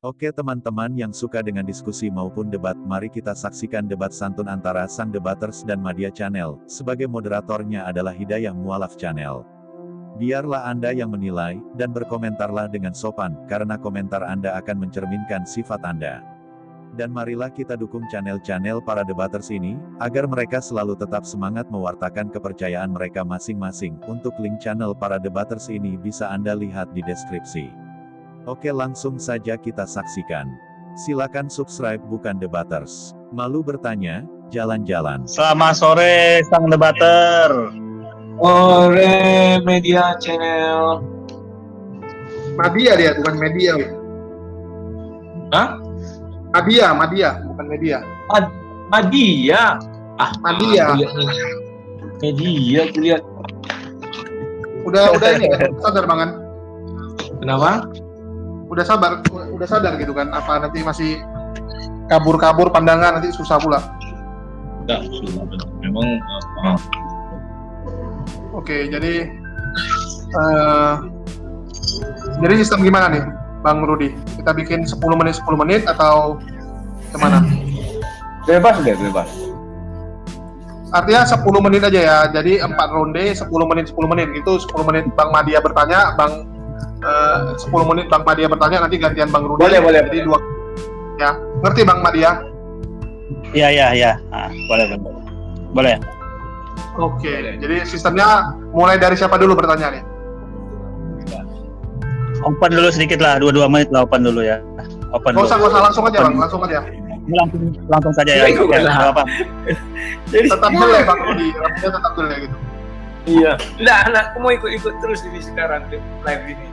Oke teman-teman yang suka dengan diskusi maupun debat, mari kita saksikan debat santun antara sang debaters dan Madya Channel. Sebagai moderatornya adalah Hidayah Mualaf Channel. Biarlah Anda yang menilai, dan berkomentarlah dengan sopan, karena komentar Anda akan mencerminkan sifat Anda. Dan marilah kita dukung channel-channel para debaters ini, agar mereka selalu tetap semangat mewartakan kepercayaan mereka masing-masing. Untuk link channel para debaters ini bisa Anda lihat di deskripsi. Oke, langsung saja kita saksikan. Silakan subscribe bukan debaters. Malu bertanya, jalan-jalan. Selamat sore sang debater. Sore Media Channel. Madya dia, bukan media. Hah? Madya, bukan media. Madya. Madya. Media, lihat. Udah ini ya, sadar banget. Kenapa? Udah sadar gitu kan? Apa nanti masih kabur-kabur pandangan, nanti susah pula. Enggak, memang. Oke, jadi sistem gimana nih, Bang Rudi? Kita bikin 10 menit atau gimana? Bebas deh, bebas. Artinya 10 menit aja ya. Jadi 4 ronde 10 menit gitu. 10 menit Bang Madya bertanya, 10 menit Bang Madya bertanya, nanti gantian Bang Rudi. Boleh. Jadi 2. Ya, ngerti Bang Madya? Iya. Boleh. Oke, jadi sistemnya mulai dari siapa dulu bertanya nih? Open dulu sedikit lah, 2 menit lah open dulu ya. Open Nggak dulu. usah langsung aja Bang, langsung aja. Langsung saja ya. Oke, nggak apa. Jadi Tetap dulu ya Bang Rudi, rambutnya tetap dulu ya gitu. iya. Nah, anakku mau ikut terus ini sekarang live ini.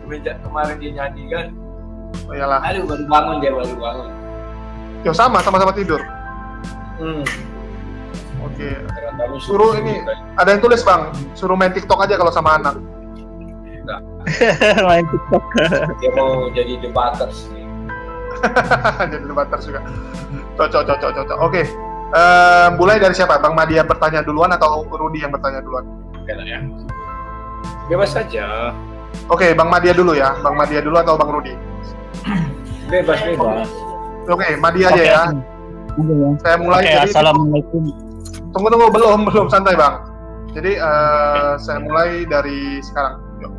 Semenjak kemarin dia nyanyi kan. Oh iyalah. Aduh, baru bangun. Yo sama-sama tidur. Oke. Suruh ini, ada yang tulis Bang, suruh main TikTok aja kalau sama anak. Main TikTok. Dia mau jadi debaters nih. Jadi debaters juga. Cocok. Oke. Mulai dari siapa? Bang Madya bertanya duluan atau Rudi yang bertanya duluan? Enak ya. Bebas saja. Oke, Bang Madya dulu ya. Bang Madya dulu atau Bang Rudi? Bebas. Oke, Madya aja ya. Saya mulai. Oke, jadi assalamualaikum. Tunggu, belum santai Bang. Jadi saya mulai dari sekarang. Yuk.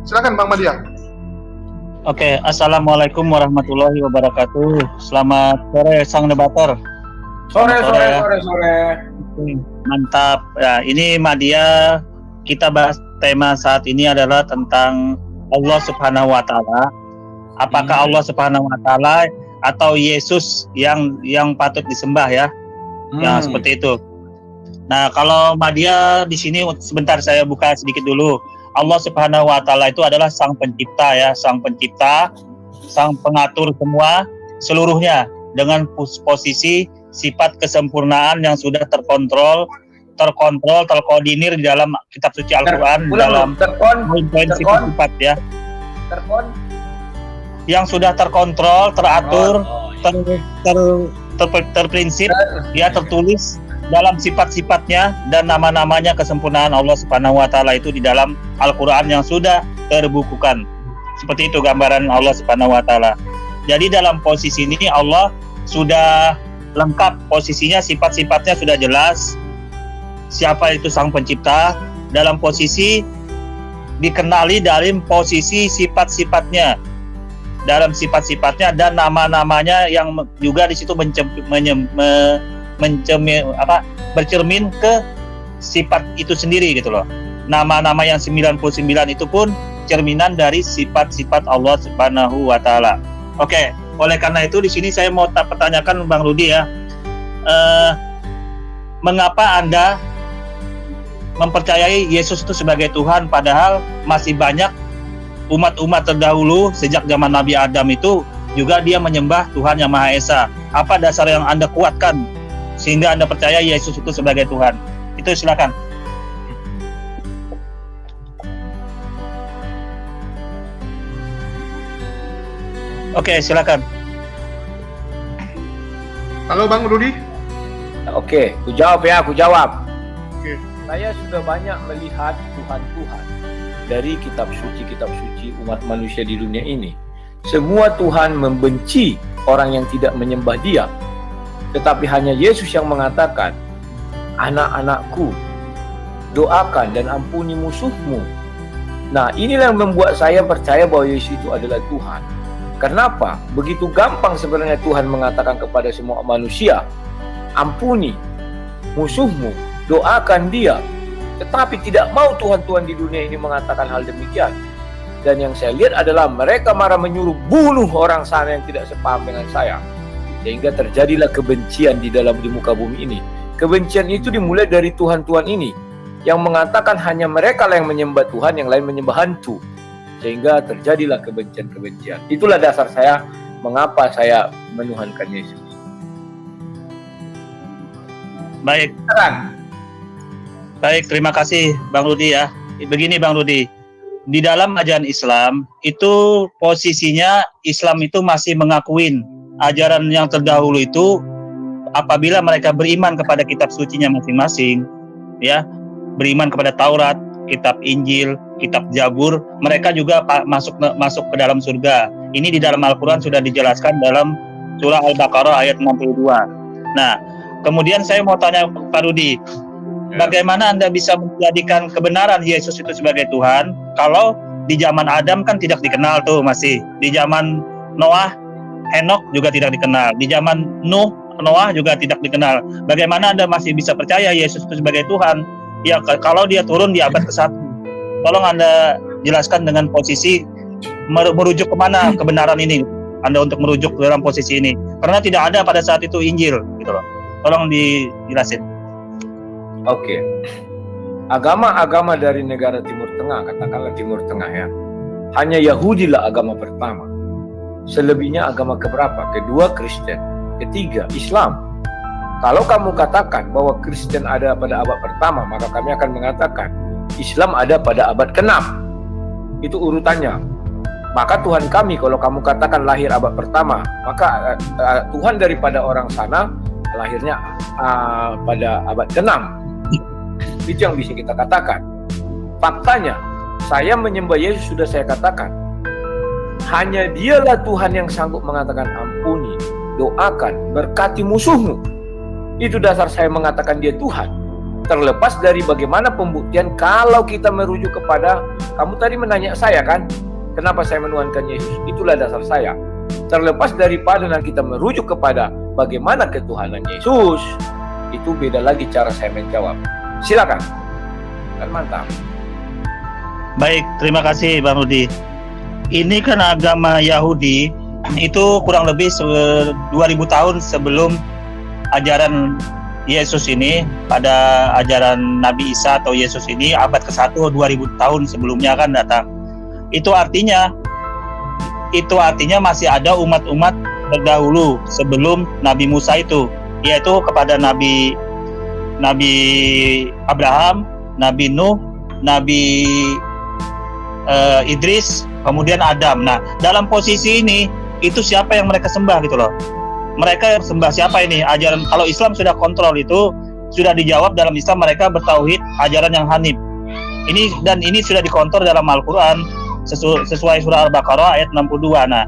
Silakan Bang Madya. Oke, assalamualaikum warahmatullahi wabarakatuh. Selamat sore sang debater. Sore. Mantap. Ya, ini Madya, kita bahas tema saat ini adalah tentang Allah Subhanahu wa taala. Apakah Allah Subhanahu wa taala atau Yesus yang patut disembah ya? Yang seperti itu. Nah, kalau Madya di sini sebentar saya buka sedikit dulu. Allah Subhanahu wa taala itu adalah sang pencipta ya, sang pencipta, sang pengatur semua seluruhnya dengan posisi sifat kesempurnaan yang sudah terkoordinir di dalam kitab suci Al-Qur'an dalam poin-poin sifat-sifat ya. Yang sudah terkontrol, teratur, terprinsip, ya tertulis dalam sifat-sifatnya dan nama-namanya kesempurnaan Allah Subhanahu wa taala itu di dalam Al-Qur'an yang sudah terbukukan. Seperti itu gambaran Allah Subhanahu wa taala. Jadi dalam posisi ini Allah sudah lengkap posisinya, sifat-sifatnya sudah jelas. Siapa itu sang pencipta dalam posisi dikenali dalam posisi sifat-sifatnya. Dalam sifat-sifatnya dan nama-namanya yang juga di situ bercermin ke sifat itu sendiri gitu loh. Nama-nama yang 99 itu pun cerminan dari sifat-sifat Allah Subhanahu wa taala. Oke, oleh karena itu di sini saya mau pertanyakan Bang Rudi ya. Mengapa Anda mempercayai Yesus itu sebagai Tuhan padahal masih banyak umat-umat terdahulu sejak zaman Nabi Adam itu juga dia menyembah Tuhan Yang Maha Esa. Apa dasar yang Anda kuatkan sehingga Anda percaya Yesus itu sebagai Tuhan? Itu silakan. Oke, silakan. Halo Bang Rudi. Oke, aku jawab. Oke. Saya sudah banyak melihat Tuhan-Tuhan. dari kitab suci umat manusia di dunia ini. Semua Tuhan membenci orang yang tidak menyembah Dia. Tetapi hanya Yesus yang mengatakan, anak-anakku, doakan dan ampuni musuhmu. Nah, inilah yang membuat saya percaya bahwa Yesus itu adalah Tuhan. Kenapa? Begitu gampang sebenarnya Tuhan mengatakan kepada semua manusia, ampuni musuhmu, doakan dia. Tetapi tidak mau Tuhan-Tuhan di dunia ini mengatakan hal demikian. Dan yang saya lihat adalah mereka marah menyuruh bunuh orang sana yang tidak sepaham dengan saya. Sehingga terjadilah kebencian di muka bumi ini. Kebencian itu dimulai dari Tuhan-Tuhan ini, yang mengatakan hanya mereka lah yang menyembah Tuhan, yang lain menyembah hantu. Sehingga terjadilah kebencian-kebencian. Itulah dasar saya mengapa saya menuhankan Yesus. Baik. Sekarang, Baik, terima kasih Bang Rudi ya. Begini Bang Rudi, di dalam ajaran Islam itu posisinya Islam itu masih mengakuin ajaran yang terdahulu itu apabila mereka beriman kepada kitab sucinya masing-masing, ya, beriman kepada Taurat, kitab Injil, kitab Zabur, mereka juga masuk ke dalam surga. Ini di dalam Al-Quran sudah dijelaskan dalam surah Al-Baqarah ayat 62. Nah, kemudian saya mau tanya Pak Rudi, bagaimana Anda bisa menjadikan kebenaran Yesus itu sebagai Tuhan kalau di zaman Adam kan tidak dikenal tuh masih, di zaman Noah, Henok juga tidak dikenal, di zaman Noah juga tidak dikenal. Bagaimana Anda masih bisa percaya Yesus itu sebagai Tuhan? Ya, kalau dia turun di abad ke-1. Tolong Anda jelaskan dengan posisi merujuk kemana kebenaran ini, Anda untuk merujuk dalam posisi ini. Karena tidak ada pada saat itu Injil, gitu loh. Tolong dijelasin. Oke. Agama-agama dari negara Timur Tengah, katakanlah Timur Tengah ya, hanya Yahudi lah agama pertama. Selebihnya agama keberapa? Kedua Kristen, ketiga Islam. Kalau kamu katakan bahwa Kristen ada pada abad pertama, maka kami akan mengatakan Islam ada pada abad ke-6. Itu urutannya. Maka Tuhan kami, kalau kamu katakan lahir abad pertama, maka Tuhan daripada orang sana lahirnya pada abad ke-6. Itu yang bisa kita katakan. Faktanya, saya menyembah Yesus sudah saya katakan. Hanya Dialah Tuhan yang sanggup mengatakan ampuni, doakan, berkati musuhmu. Itu dasar saya mengatakan Dia Tuhan. Terlepas dari bagaimana pembuktian, kalau kita merujuk kepada, kamu tadi menanya saya kan, kenapa saya menuhankan Yesus? Itulah dasar saya. Terlepas daripada kita merujuk kepada bagaimana ketuhanan Yesus, itu beda lagi cara saya menjawab. Silakan. Kan mantap. Baik, terima kasih Bang Rudi. Ini kan agama Yahudi itu kurang lebih 2000 tahun sebelum ajaran Yesus ini, pada ajaran Nabi Isa atau Yesus ini abad ke-1, 2000 tahun sebelumnya kan datang. Itu artinya masih ada umat-umat terdahulu sebelum Nabi Musa itu, yaitu kepada Nabi Abraham, Nabi Nuh, Nabi Idris, kemudian Adam. Nah, dalam posisi ini itu siapa yang mereka sembah gitu loh. Mereka sembah siapa ini? Ajaran, kalau Islam sudah kontrol itu, sudah dijawab dalam Islam mereka bertauhid, ajaran yang hanif. Ini sudah dikontrol dalam Al-Qur'an sesuai surah Al-Baqarah ayat 62. Nah,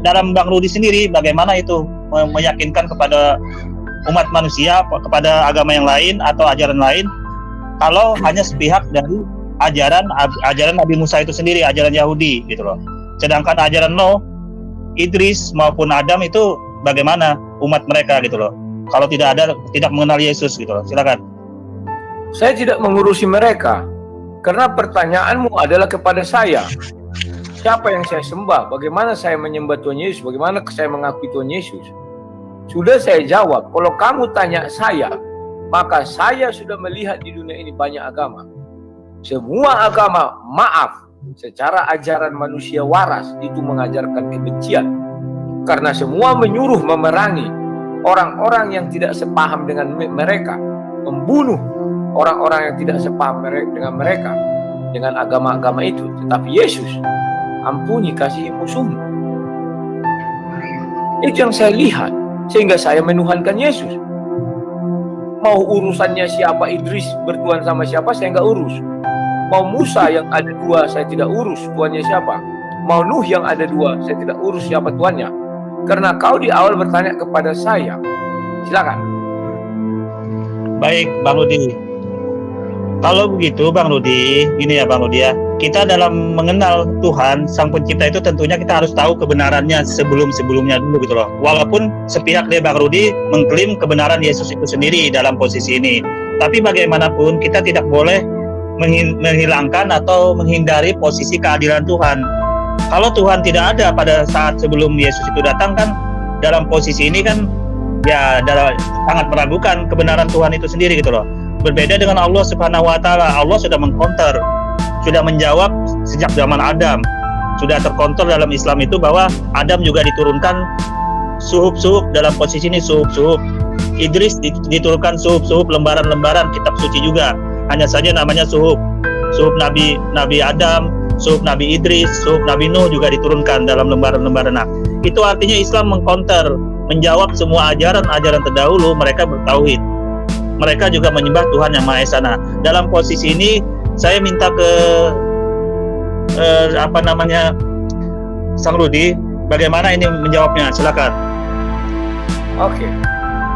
dalam Bang Rudi sendiri bagaimana itu meyakinkan kepada umat manusia, kepada agama yang lain atau ajaran lain, kalau hanya sepihak dari ajaran Nabi Musa itu sendiri, ajaran Yahudi gitu loh. Sedangkan ajaran Nuh, Idris maupun Adam itu bagaimana umat mereka gitu loh, kalau tidak mengenal Yesus gitu loh. Silakan. Saya tidak mengurusi mereka, karena pertanyaanmu adalah kepada saya. Siapa yang saya sembah? Bagaimana saya menyembah Tuhan Yesus? Bagaimana saya mengakui Tuhan Yesus? Sudah saya jawab. Kalau kamu tanya saya, maka saya sudah melihat di dunia ini banyak agama. Semua agama, maaf, secara ajaran manusia waras itu mengajarkan kebencian. Karena semua menyuruh memerangi orang-orang yang tidak sepaham dengan mereka, membunuh orang-orang yang tidak sepaham dengan mereka, dengan agama-agama itu. Tetapi Yesus, ampuni, kasihi musuhmu. Itu yang saya lihat, sehingga saya menuhankan Yesus. Mau urusannya siapa Idris bertuhan sama siapa, saya nggak urus. Mau Musa yang ada 2 saya tidak urus, tuannya siapa? Mau Nuh yang ada 2 saya tidak urus, siapa tuannya? Karena kau di awal bertanya kepada saya. Silakan. Baik, Bang Rudi. Kalau begitu, Bang Rudi, gini ya Bang Rudi ya. Kita dalam mengenal Tuhan, Sang Pencipta itu tentunya kita harus tahu kebenarannya sebelum-sebelumnya dulu gitu loh. Walaupun sepihak dari Bang Rudi mengklaim kebenaran Yesus itu sendiri dalam posisi ini. Tapi bagaimanapun kita tidak boleh menghilangkan atau menghindari posisi keadilan Tuhan. Kalau Tuhan tidak ada pada saat sebelum Yesus itu datang kan, dalam posisi ini kan ya sangat meragukan kebenaran Tuhan itu sendiri gitu loh. Berbeda dengan Allah Subhanahu wa taala, Allah sudah mengcounter, sudah menjawab sejak zaman Adam. Sudah terkontrol dalam Islam itu bahwa Adam juga diturunkan suhuf-suhuf, dalam posisi ini suhuf-suhuf. Idris diturunkan suhuf-suhuf, lembaran-lembaran kitab suci juga. Hanya saja namanya suhuf. Suhuf Nabi Adam, suhuf Nabi Idris, suhuf Nabi Nuh juga diturunkan dalam lembaran-lembaran. Nah, itu artinya Islam mengcounter, menjawab semua ajaran-ajaran terdahulu. Mereka bertauhid. Mereka juga menyembah Tuhan Yang Maha Esa. Nah, dalam posisi ini saya minta ke Sang Rudi, bagaimana ini menjawabnya? Silakan. Oke.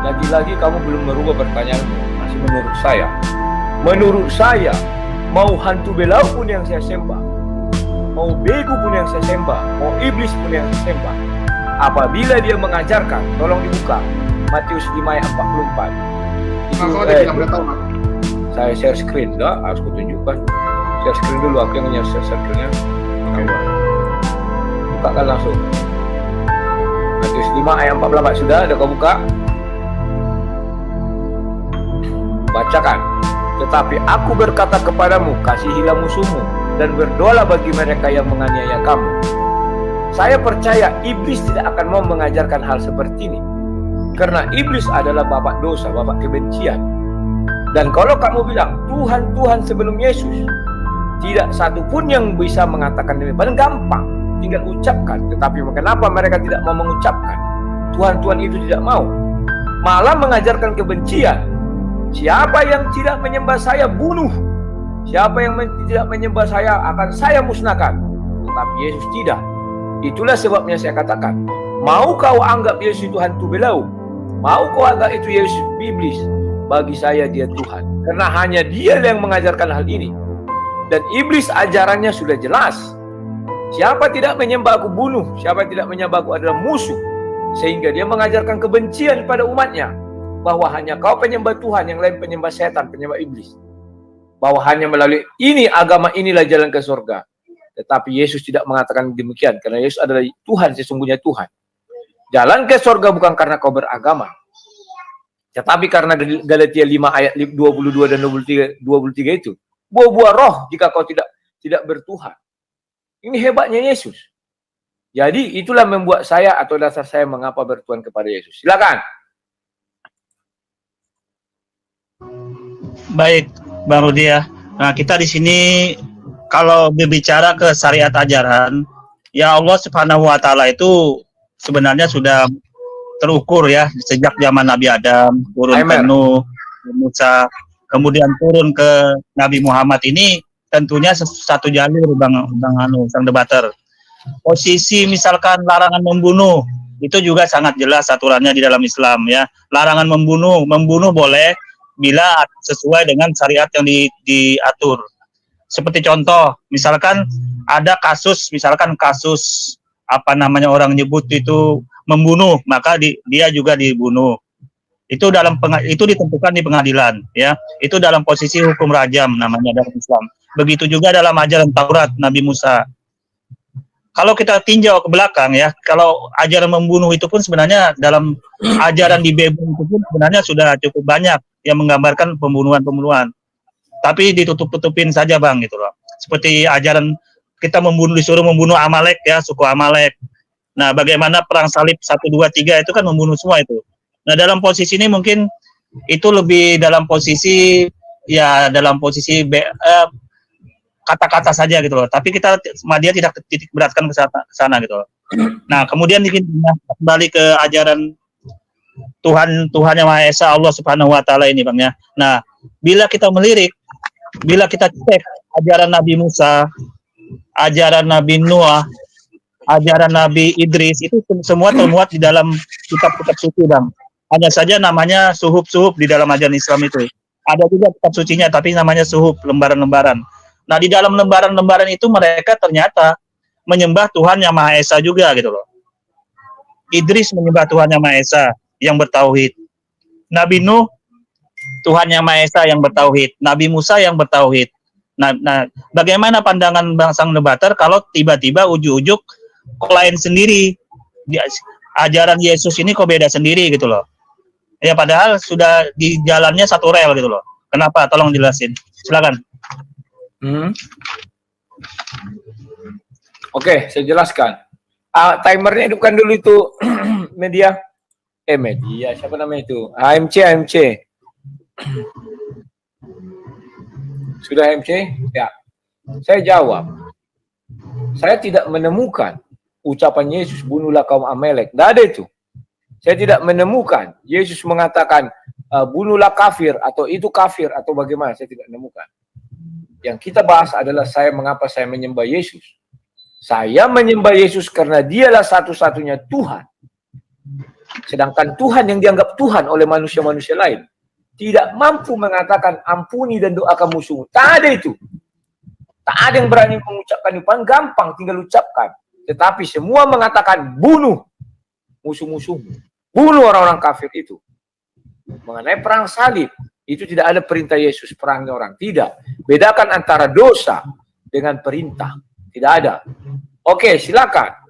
Lagi-lagi kamu belum merubah pertanyaanmu. Masih menurut saya. Menurut saya, mau hantu belau pun yang saya sembah, mau bego pun yang saya sembah, mau iblis pun yang saya sembah, apabila dia mengajarkan, tolong dibuka Matius 5 ayat 44. Langsung aja kita beritahu. Saya share screen, dah harus kutunjukkan. Share screen dulu, aku yang share screen-nya. Bukakan langsung. Matius 5 ayat 44 sudah ada kau buka? Bacakan. Tetapi aku berkata kepadamu, kasihilah musuhmu dan berdoalah bagi mereka yang menganiaya kamu. Saya percaya iblis tidak akan mau mengajarkan hal seperti ini. Karena iblis adalah bapak dosa, bapak kebencian. Dan kalau kamu bilang Tuhan, Tuhan sebelum Yesus, tidak satu pun yang bisa mengatakan ini. Paling gampang, tinggal ucapkan. Tetapi kenapa mereka tidak mau mengucapkan? Tuhan-Tuhan itu tidak mau. Malah mengajarkan kebencian. Siapa yang tidak menyembah saya, bunuh. Siapa yang tidak menyembah saya, akan saya musnahkan. Tetapi Yesus tidak. Itulah sebabnya saya katakan, mau kau anggap Yesus itu hantu belau, mau kau anggap itu Yesus iblis, bagi saya dia Tuhan. Karena hanya dia yang mengajarkan hal ini. Dan iblis ajarannya sudah jelas. Siapa tidak menyembah aku, bunuh. Siapa tidak menyembah aku adalah musuh. Sehingga dia mengajarkan kebencian pada umatnya. Bahwa hanya kau penyembah Tuhan, yang lain penyembah setan, penyembah iblis. Bahwa hanya melalui ini, agama inilah jalan ke surga. Tetapi Yesus tidak mengatakan demikian. Karena Yesus adalah Tuhan, sesungguhnya Tuhan. Jalan ke surga bukan karena kau beragama. Tetapi karena Galatia 5 ayat 22 dan 23 itu. Buah-buah roh jika kau tidak bertuhan. Ini hebatnya Yesus. Jadi itulah membuat saya atau dasar saya mengapa bertuhan kepada Yesus. Silakan. Baik, Bang Rudi ya. Nah, kita di sini kalau berbicara ke syariat ajaran, ya Allah Subhanahu wa taala itu sebenarnya sudah terukur ya sejak zaman Nabi Adam, turun ke Nuh, Musa, kemudian turun ke Nabi Muhammad. Ini tentunya satu jalur Sang debater. Posisi misalkan larangan membunuh itu juga sangat jelas aturannya di dalam Islam ya. Larangan membunuh boleh bila sesuai dengan syariat yang diatur. Seperti contoh, misalkan ada kasus orang nyebut itu membunuh, maka dia juga dibunuh. Itu ditentukan di pengadilan ya. Itu dalam posisi hukum rajam namanya dalam Islam. Begitu juga dalam ajaran Taurat Nabi Musa. Kalau kita tinjau ke belakang ya, kalau ajaran membunuh itu pun sebenarnya dalam ajaran di Bible itu pun sebenarnya sudah cukup banyak yang menggambarkan pembunuhan. Tapi ditutup-tutupin saja Bang gitu loh. Seperti ajaran kita disuruh membunuh Amalek ya, suku Amalek. Nah, bagaimana perang salib 1, 2, 3 itu kan membunuh semua itu. Nah, dalam posisi ini mungkin itu lebih dalam posisi kata-kata saja gitu loh. Tapi dia tidak titik beratkan ke sana gitu loh. Nah, kemudian kembali ke ajaran Tuhan Yang Maha Esa, Allah Subhanahu wa taala ini Bang ya. Nah, bila kita melirik, bila kita cek ajaran Nabi Musa, ajaran Nabi Nuh, ajaran Nabi Idris, itu semua termuat di dalam kitab-kitab suci, Bang. Hanya saja namanya suhuf-suhuf di dalam ajaran Islam itu. Ada juga kitab sucinya, tapi namanya suhuf, lembaran-lembaran. Nah, di dalam lembaran-lembaran itu mereka ternyata menyembah Tuhan Yang Maha Esa juga gitu loh. Idris menyembah Tuhan Yang Maha Esa yang bertauhid. Nabi Nuh, Tuhan Yang Maha Esa yang bertauhid. Nabi Musa yang bertauhid. Nah, bagaimana pandangan Bang Sang Debater kalau tiba-tiba ujuk-ujuk kok lain sendiri? Ajaran Yesus ini kok beda sendiri gitu loh. Ya padahal sudah di jalannya satu rel gitu loh. Kenapa? Tolong jelasin. Silakan. Oke, saya jelaskan. Timernya hidupkan dulu itu media. Media, siapa namanya itu? AMC. Sudah AMC? Ya. Saya jawab. Saya tidak menemukan ucapan Yesus, bunuhlah kaum Amalek. Tidak ada itu. Saya tidak menemukan Yesus mengatakan bunuhlah kafir atau itu kafir atau bagaimana. Saya tidak menemukan. Yang kita bahas adalah mengapa saya menyembah Yesus. Saya menyembah Yesus karena dialah satu-satunya Tuhan. Sedangkan Tuhan yang dianggap Tuhan oleh manusia-manusia lain tidak mampu mengatakan ampuni dan doakan musuhmu. Tak ada itu. Tak ada yang berani mengucapkan itu. Gampang tinggal ucapkan. Tetapi semua mengatakan bunuh musuh-musuhmu. Bunuh orang-orang kafir itu. Mengenai perang salib, itu tidak ada perintah Yesus perangi orang. Tidak. Bedakan antara dosa dengan perintah. Tidak ada. Oke, silakan.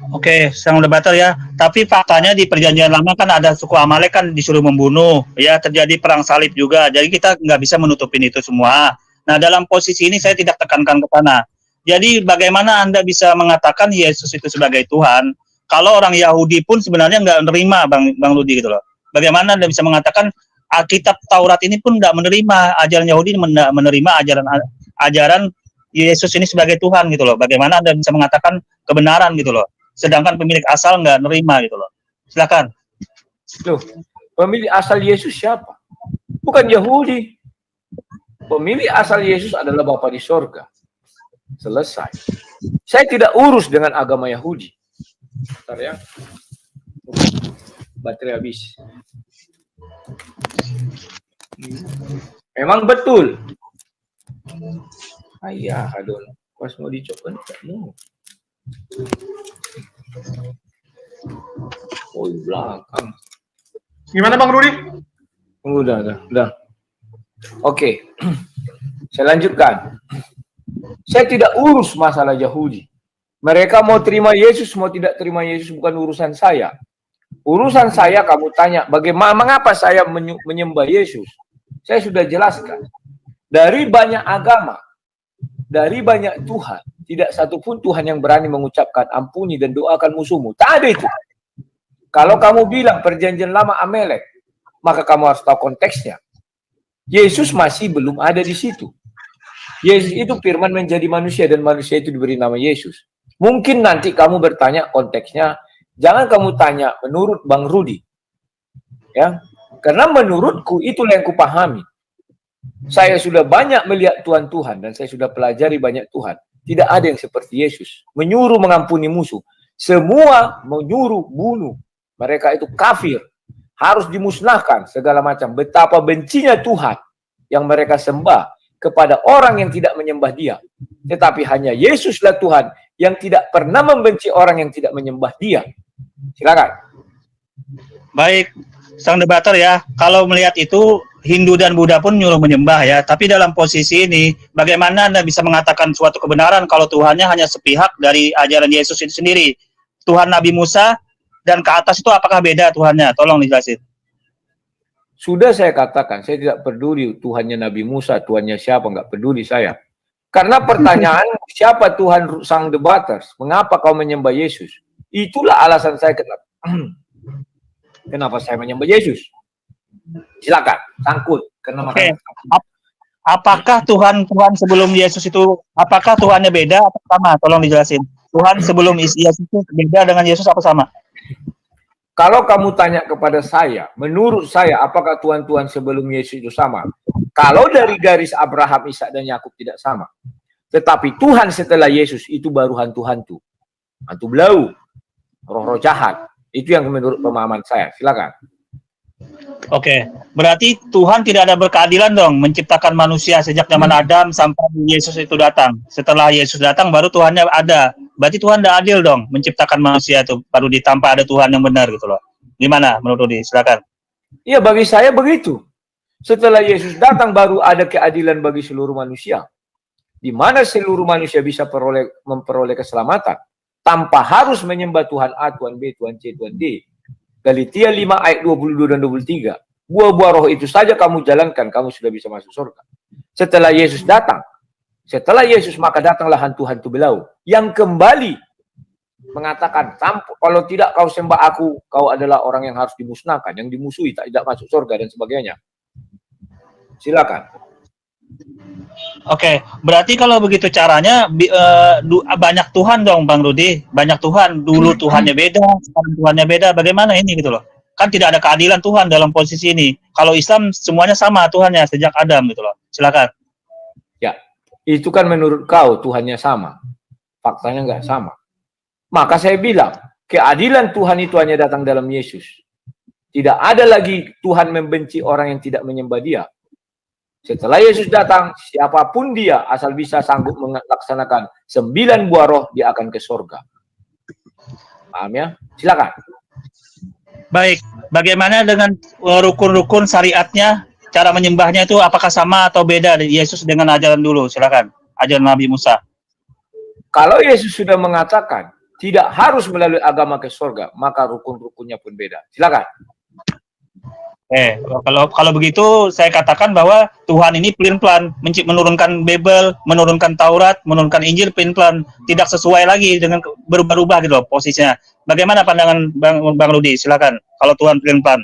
Oke, Sang Debater ya. Tapi faktanya di Perjanjian Lama kan ada suku Amalek kan disuruh membunuh. Ya, terjadi perang salib juga. Jadi kita nggak bisa menutupin itu semua. Nah, dalam posisi ini saya tidak tekankan ke sana. Jadi bagaimana Anda bisa mengatakan Yesus itu sebagai Tuhan kalau orang Yahudi pun sebenarnya nggak menerima, Bang Rudi gitu loh. Bagaimana Anda bisa mengatakan Alkitab Taurat ini pun nggak menerima, ajaran Yahudi menerima ajaran Yesus ini sebagai Tuhan gitu loh. Bagaimana Anda bisa mengatakan kebenaran gitu loh, sedangkan pemilik asal nggak nerima gitu loh. Silakan. Loh, pemilik asal Yesus siapa? Bukan Yahudi. Pemilik asal Yesus adalah Bapa di sorga. Selesai. Saya tidak urus dengan agama Yahudi. Bentar ya. Baterai habis. Memang betul. Ayah, aduh. Pas mau dicoba enggak mau. Oh, belakang. Gimana Bang Rudi? Udah. Oke. Saya lanjutkan. Saya tidak urus masalah Yahudi. Mereka mau terima Yesus, mau tidak terima Yesus bukan urusan saya. Urusan saya kamu tanya, bagaimana, mengapa saya menyembah Yesus? Saya sudah jelaskan. Dari banyak agama, dari banyak Tuhan, tidak satupun Tuhan yang berani mengucapkan ampuni dan doakan musuhmu. Tak ada itu. Kalau kamu bilang Perjanjian Lama Amalek, maka kamu harus tahu konteksnya. Yesus masih belum ada di situ. Yesus itu firman menjadi manusia dan manusia itu diberi nama Yesus. Mungkin nanti kamu bertanya konteksnya, jangan kamu tanya menurut Bang Rudi. Ya, karena menurutku itulah yang kupahami. Saya sudah banyak melihat Tuhan dan saya sudah pelajari banyak Tuhan. Tidak ada yang seperti Yesus. Menyuruh mengampuni musuh. Semua menyuruh bunuh. Mereka itu kafir. Harus dimusnahkan segala macam. Betapa bencinya Tuhan yang mereka sembah kepada orang yang tidak menyembah dia. Tetapi hanya Yesuslah Tuhan yang tidak pernah membenci orang yang tidak menyembah dia. Silakan. Baik, Sang Debater ya. Kalau melihat itu, Hindu dan Buddha pun nyuruh menyembah ya. Tapi dalam posisi ini, bagaimana Anda bisa mengatakan suatu kebenaran kalau Tuhannya hanya sepihak dari ajaran Yesus itu sendiri? Tuhan Nabi Musa dan ke atas itu apakah beda Tuhannya? Tolong dijelasin. Sudah saya katakan, saya tidak peduli Tuhannya Nabi Musa, Tuhannya siapa, nggak peduli saya. Karena pertanyaan, siapa Tuhan Sang Debaters? Mengapa kau menyembah Yesus? Itulah alasan saya kenapa saya menyembah Yesus. Silakan, sangkut. Oke. Apakah Tuhan sebelum Yesus itu, apakah Tuhannya beda atau sama? Tolong dijelasin. Tuhan sebelum Yesus itu beda dengan Yesus apa sama? Kalau kamu tanya kepada saya, menurut saya apakah Tuhan-Tuhan sebelum Yesus itu sama? Kalau dari garis Abraham, Ishak dan Yakub tidak sama. Tetapi Tuhan setelah Yesus itu baru hantu-hantu. Hantu belau, roh-roh jahat. Itu yang menurut pemahaman saya. Silakan. Oke, berarti Tuhan tidak ada berkeadilan dong menciptakan manusia sejak zaman Adam sampai Yesus itu datang. Setelah Yesus datang baru Tuhannya ada. Berarti Tuhan tidak adil dong menciptakan manusia itu baru ditampa ada Tuhan yang benar gitu loh. Gimana menurut Rudi? Silakan. Iya, bagi saya begitu. Setelah Yesus datang baru ada keadilan bagi seluruh manusia. Di mana seluruh manusia bisa memperoleh keselamatan tanpa harus menyembah Tuhan A, Tuhan B, Tuhan C, Tuhan D. Galatia 5 ayat 22 dan 23. Buah-buah roh itu saja kamu jalankan, kamu sudah bisa masuk surga. Setelah Yesus datang, maka datanglah hantu-hantu belau yang kembali mengatakan, kalau tidak kau sembah aku, kau adalah orang yang harus dimusnahkan, yang dimusuhi, tidak masuk surga dan sebagainya. Silakan. Oke, berarti kalau begitu caranya banyak Tuhan dong Bang Rudi, banyak Tuhan. Dulu Tuhannya beda, sekarang Tuhannya beda. Bagaimana ini gitu loh? Kan tidak ada keadilan Tuhan dalam posisi ini. Kalau Islam semuanya sama Tuhannya sejak Adam gitu loh. Silakan. Ya, itu kan menurut kau Tuhannya sama. Faktanya nggak sama. Maka saya bilang, keadilan Tuhan itu hanya datang dalam Yesus. Tidak ada lagi Tuhan membenci orang yang tidak menyembah Dia. Setelah Yesus datang, siapapun dia, asal bisa sanggup melaksanakan 9 buah roh, dia akan ke surga. Paham ya? Silakan. Baik, bagaimana dengan rukun-rukun syariatnya, cara menyembahnya itu apakah sama atau beda Yesus dengan ajaran dulu? Silakan, ajaran Nabi Musa. Kalau Yesus sudah mengatakan tidak harus melalui agama ke surga, maka rukun-rukunnya pun beda. Silakan. Kalau begitu saya katakan bahwa Tuhan ini pelin-pelan menurunkan Bible, menurunkan Taurat, menurunkan Injil pelin-pelan, tidak sesuai lagi dengan berubah-ubah gitu loh posisinya. Bagaimana pandangan Bang Rudi? Silakan. Kalau Tuhan pelin-pelan.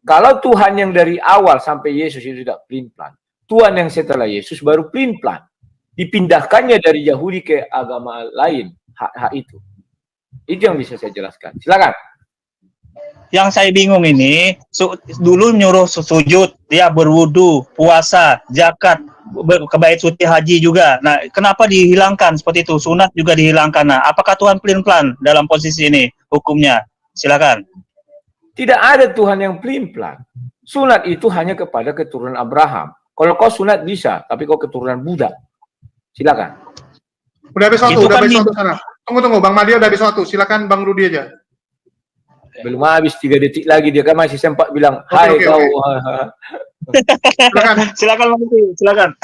Kalau Tuhan yang dari awal sampai Yesus itu tidak pelin-pelan, Tuhan yang setelah Yesus baru pelin-pelan. Dipindahkannya dari Yahudi ke agama lain, hak itu. Itu yang bisa saya jelaskan. Silakan. Yang saya bingung ini, dulu nyuruh sujud, ya berwudu, puasa, zakat, ke bait suci haji juga. Nah, kenapa dihilangkan seperti itu? Sunat juga dihilangkan. Nah, apakah Tuhan pelin-pelan dalam posisi ini hukumnya? Silakan. Tidak ada Tuhan yang pelin-pelan. Sunat itu hanya kepada keturunan Abraham. Kalau kau sunat bisa, tapi kau keturunan Buddha. Silakan. Udah habis waktu, sana. Tunggu, Bang Madia udah habis waktu. Silakan Bang Rudi aja. Belum habis 3 detik lagi, dia kan masih sempat bilang, hai kau. Silakan Bang Rudi, silakan.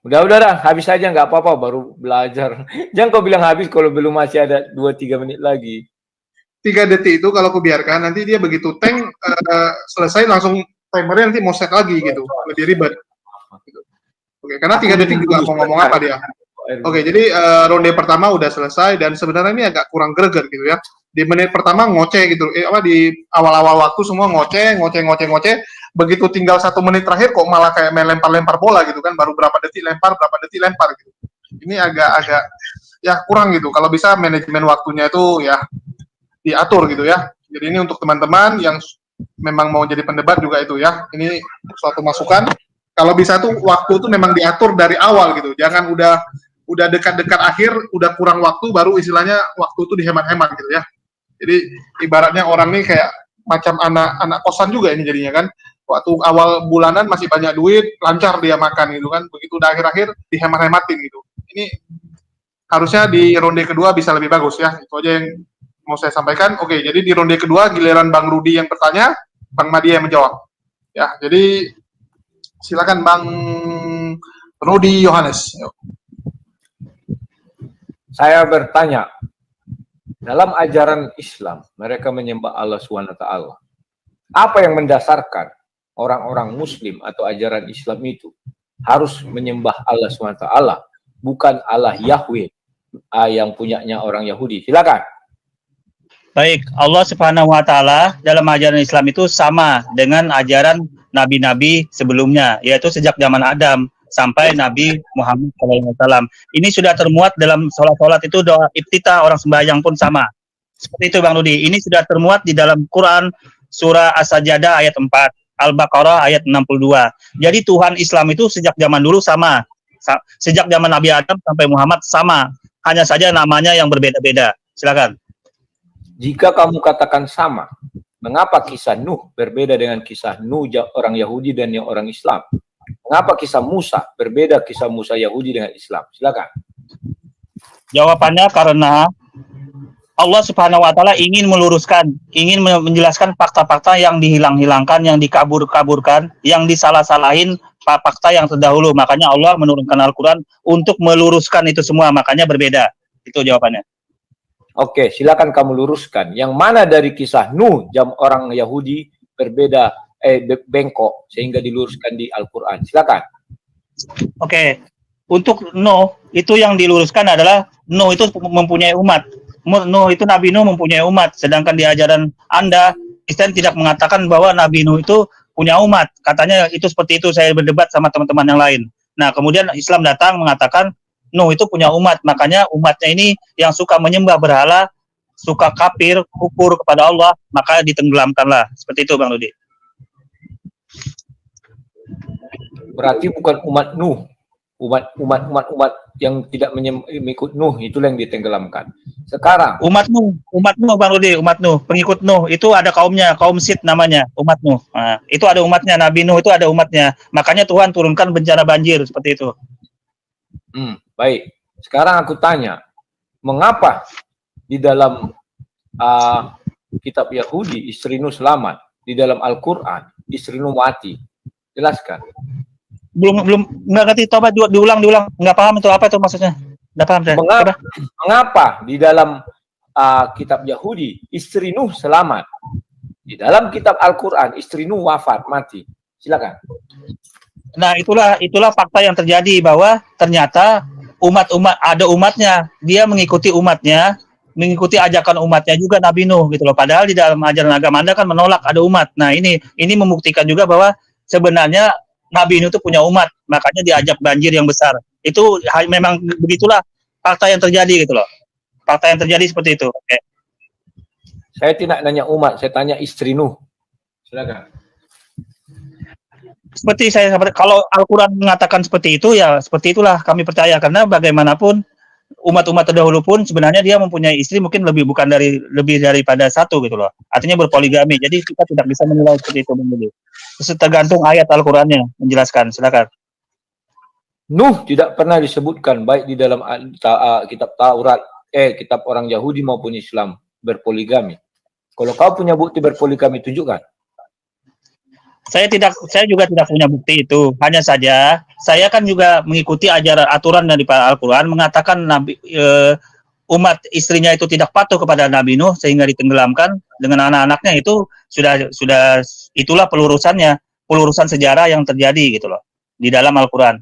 Udah, habis aja, nggak apa-apa, baru belajar. Jangan kau bilang habis kalau belum masih ada 2-3 menit lagi. 3 detik itu kalau aku biarkan, nanti dia begitu tank selesai langsung timernya nanti mau set lagi gitu, lebih ribet. Oke, karena 3 detik juga mau ngomong apa dia. Oke, jadi ronde pertama udah selesai dan sebenarnya ini agak kurang greget gitu ya. Di menit pertama ngoceh gitu, di awal-awal waktu semua ngoceh. Begitu tinggal 1 menit terakhir kok malah kayak main lempar-lempar bola gitu kan, baru berapa detik lempar gitu. Ini agak ya kurang gitu. Kalau bisa manajemen waktunya itu ya diatur gitu ya. Jadi ini untuk teman-teman yang memang mau jadi pendebat juga itu ya. Ini suatu masukan. Kalau bisa tuh waktu itu memang diatur dari awal gitu. Jangan udah dekat-dekat akhir, udah kurang waktu, baru istilahnya waktu itu dihemat-hemat gitu ya. Jadi ibaratnya orang nih kayak macam anak kosan juga ini jadinya kan. Waktu awal bulanan masih banyak duit, lancar dia makan gitu kan. Begitu udah akhir-akhir dihemat-hematin gitu. Ini harusnya di ronde kedua bisa lebih bagus ya. Itu aja yang mau saya sampaikan. Oke, jadi di ronde kedua giliran Bang Rudi yang bertanya, Bang Madia yang menjawab. Ya, jadi silakan Bang Rudi Yohanes. Saya bertanya, dalam ajaran Islam, mereka menyembah Allah SWT. Apa yang mendasarkan orang-orang Muslim atau ajaran Islam itu harus menyembah Allah SWT, bukan Allah Yahweh yang punyanya orang Yahudi? Silakan. Baik, Allah Subhanahu wa Ta'ala dalam ajaran Islam itu sama dengan ajaran nabi-nabi sebelumnya, yaitu sejak zaman Adam sampai Nabi Muhammad SAW. Ini sudah termuat dalam sholat-sholat itu, doa iftitah orang sembahyang pun sama. Seperti itu Bang Rudi. Ini sudah termuat di dalam Quran surah As-Sajdah ayat 4, Al-Baqarah ayat 62. Jadi Tuhan Islam itu sejak zaman dulu sama. Sejak zaman Nabi Adam sampai Muhammad sama. Hanya saja namanya yang berbeda-beda. Silakan. Jika kamu katakan sama, mengapa kisah Nuh berbeda dengan kisah Nuh orang Yahudi dan yang orang Islam? Mengapa kisah Musa berbeda kisah Musa Yahudi dengan Islam? Silakan. Jawabannya karena Allah Subhanahu wa taala ingin meluruskan, ingin menjelaskan fakta-fakta yang dihilang-hilangkan, yang dikabur-kaburkan, yang disalah-salahin fakta yang terdahulu. Makanya Allah menurunkan Al-Qur'an untuk meluruskan itu semua, makanya berbeda. Itu jawabannya. Oke, silakan kamu luruskan. Yang mana dari kisah Nuh orang Yahudi berbeda bengkok sehingga diluruskan di Al-Qur'an? Silakan. Oke. Untuk Nuh itu yang diluruskan adalah Nuh itu mempunyai umat. Nuh itu Nabi Nuh mempunyai umat, sedangkan di ajaran Anda Kristen tidak mengatakan bahwa Nabi Nuh itu punya umat. Katanya itu seperti itu, saya berdebat sama teman-teman yang lain. Nah, kemudian Islam datang mengatakan Nuh itu punya umat, makanya umatnya ini yang suka menyembah berhala, suka kafir, kufur kepada Allah, maka ditenggelamkanlah. Seperti itu Bang Rudi. Berarti bukan umat Nuh. Umat yang tidak mengikut Nuh itulah yang ditenggelamkan. Sekarang umat Nuh Bang Rudi, umat Nuh, pengikut Nuh itu ada kaumnya, kaum Sid namanya, umat Nuh. Nah, itu ada umatnya, Nabi Nuh itu ada umatnya. Makanya Tuhan turunkan bencana banjir seperti itu. Baik. Sekarang aku tanya, mengapa di dalam kitab Yahudi istri Nuh selamat, di dalam Al-Qur'an istri Nuh mati? Jelaskan. Belum nggak ngerti, coba diulang nggak paham itu apa itu maksudnya, nggak paham saya. Mengapa di dalam kitab Yahudi istri Nuh selamat, di dalam kitab Al-Quran istri Nuh wafat mati? Silakan. Nah itulah fakta yang terjadi, bahwa ternyata ada umatnya, dia mengikuti umatnya, mengikuti ajakan umatnya juga Nabi Nuh gitu loh. Padahal di dalam ajaran agama Anda kan menolak ada umat. Nah ini membuktikan juga bahwa sebenarnya Nabi Nuh itu punya umat, makanya diajak banjir yang besar. Itu memang begitulah fakta yang terjadi gitu loh. Fakta yang terjadi seperti itu. Oke. Saya tidak nanya umat, saya tanya istri Nuh. Silakan. Kalau Al-Quran mengatakan seperti itu, ya seperti itulah kami percaya, karena bagaimanapun umat-umat terdahulu pun sebenarnya dia mempunyai istri mungkin lebih daripada satu gitu loh. Artinya berpoligami. Jadi kita tidak bisa menilai seperti itu begitu. Tergantung ayat Al-Qur'annya menjelaskan. Silakan. Nuh tidak pernah disebutkan baik di dalam kitab Taurat, kitab orang Yahudi maupun Islam berpoligami. Kalau kau punya bukti berpoligami, tunjukkan. Saya juga tidak punya bukti itu. Hanya saja saya kan juga mengikuti aturan dari Al-Qur'an mengatakan umat istrinya itu tidak patuh kepada Nabi Nuh sehingga ditenggelamkan dengan anak-anaknya. Itu sudah itulah pelurusan sejarah yang terjadi gitu loh di dalam Al-Qur'an.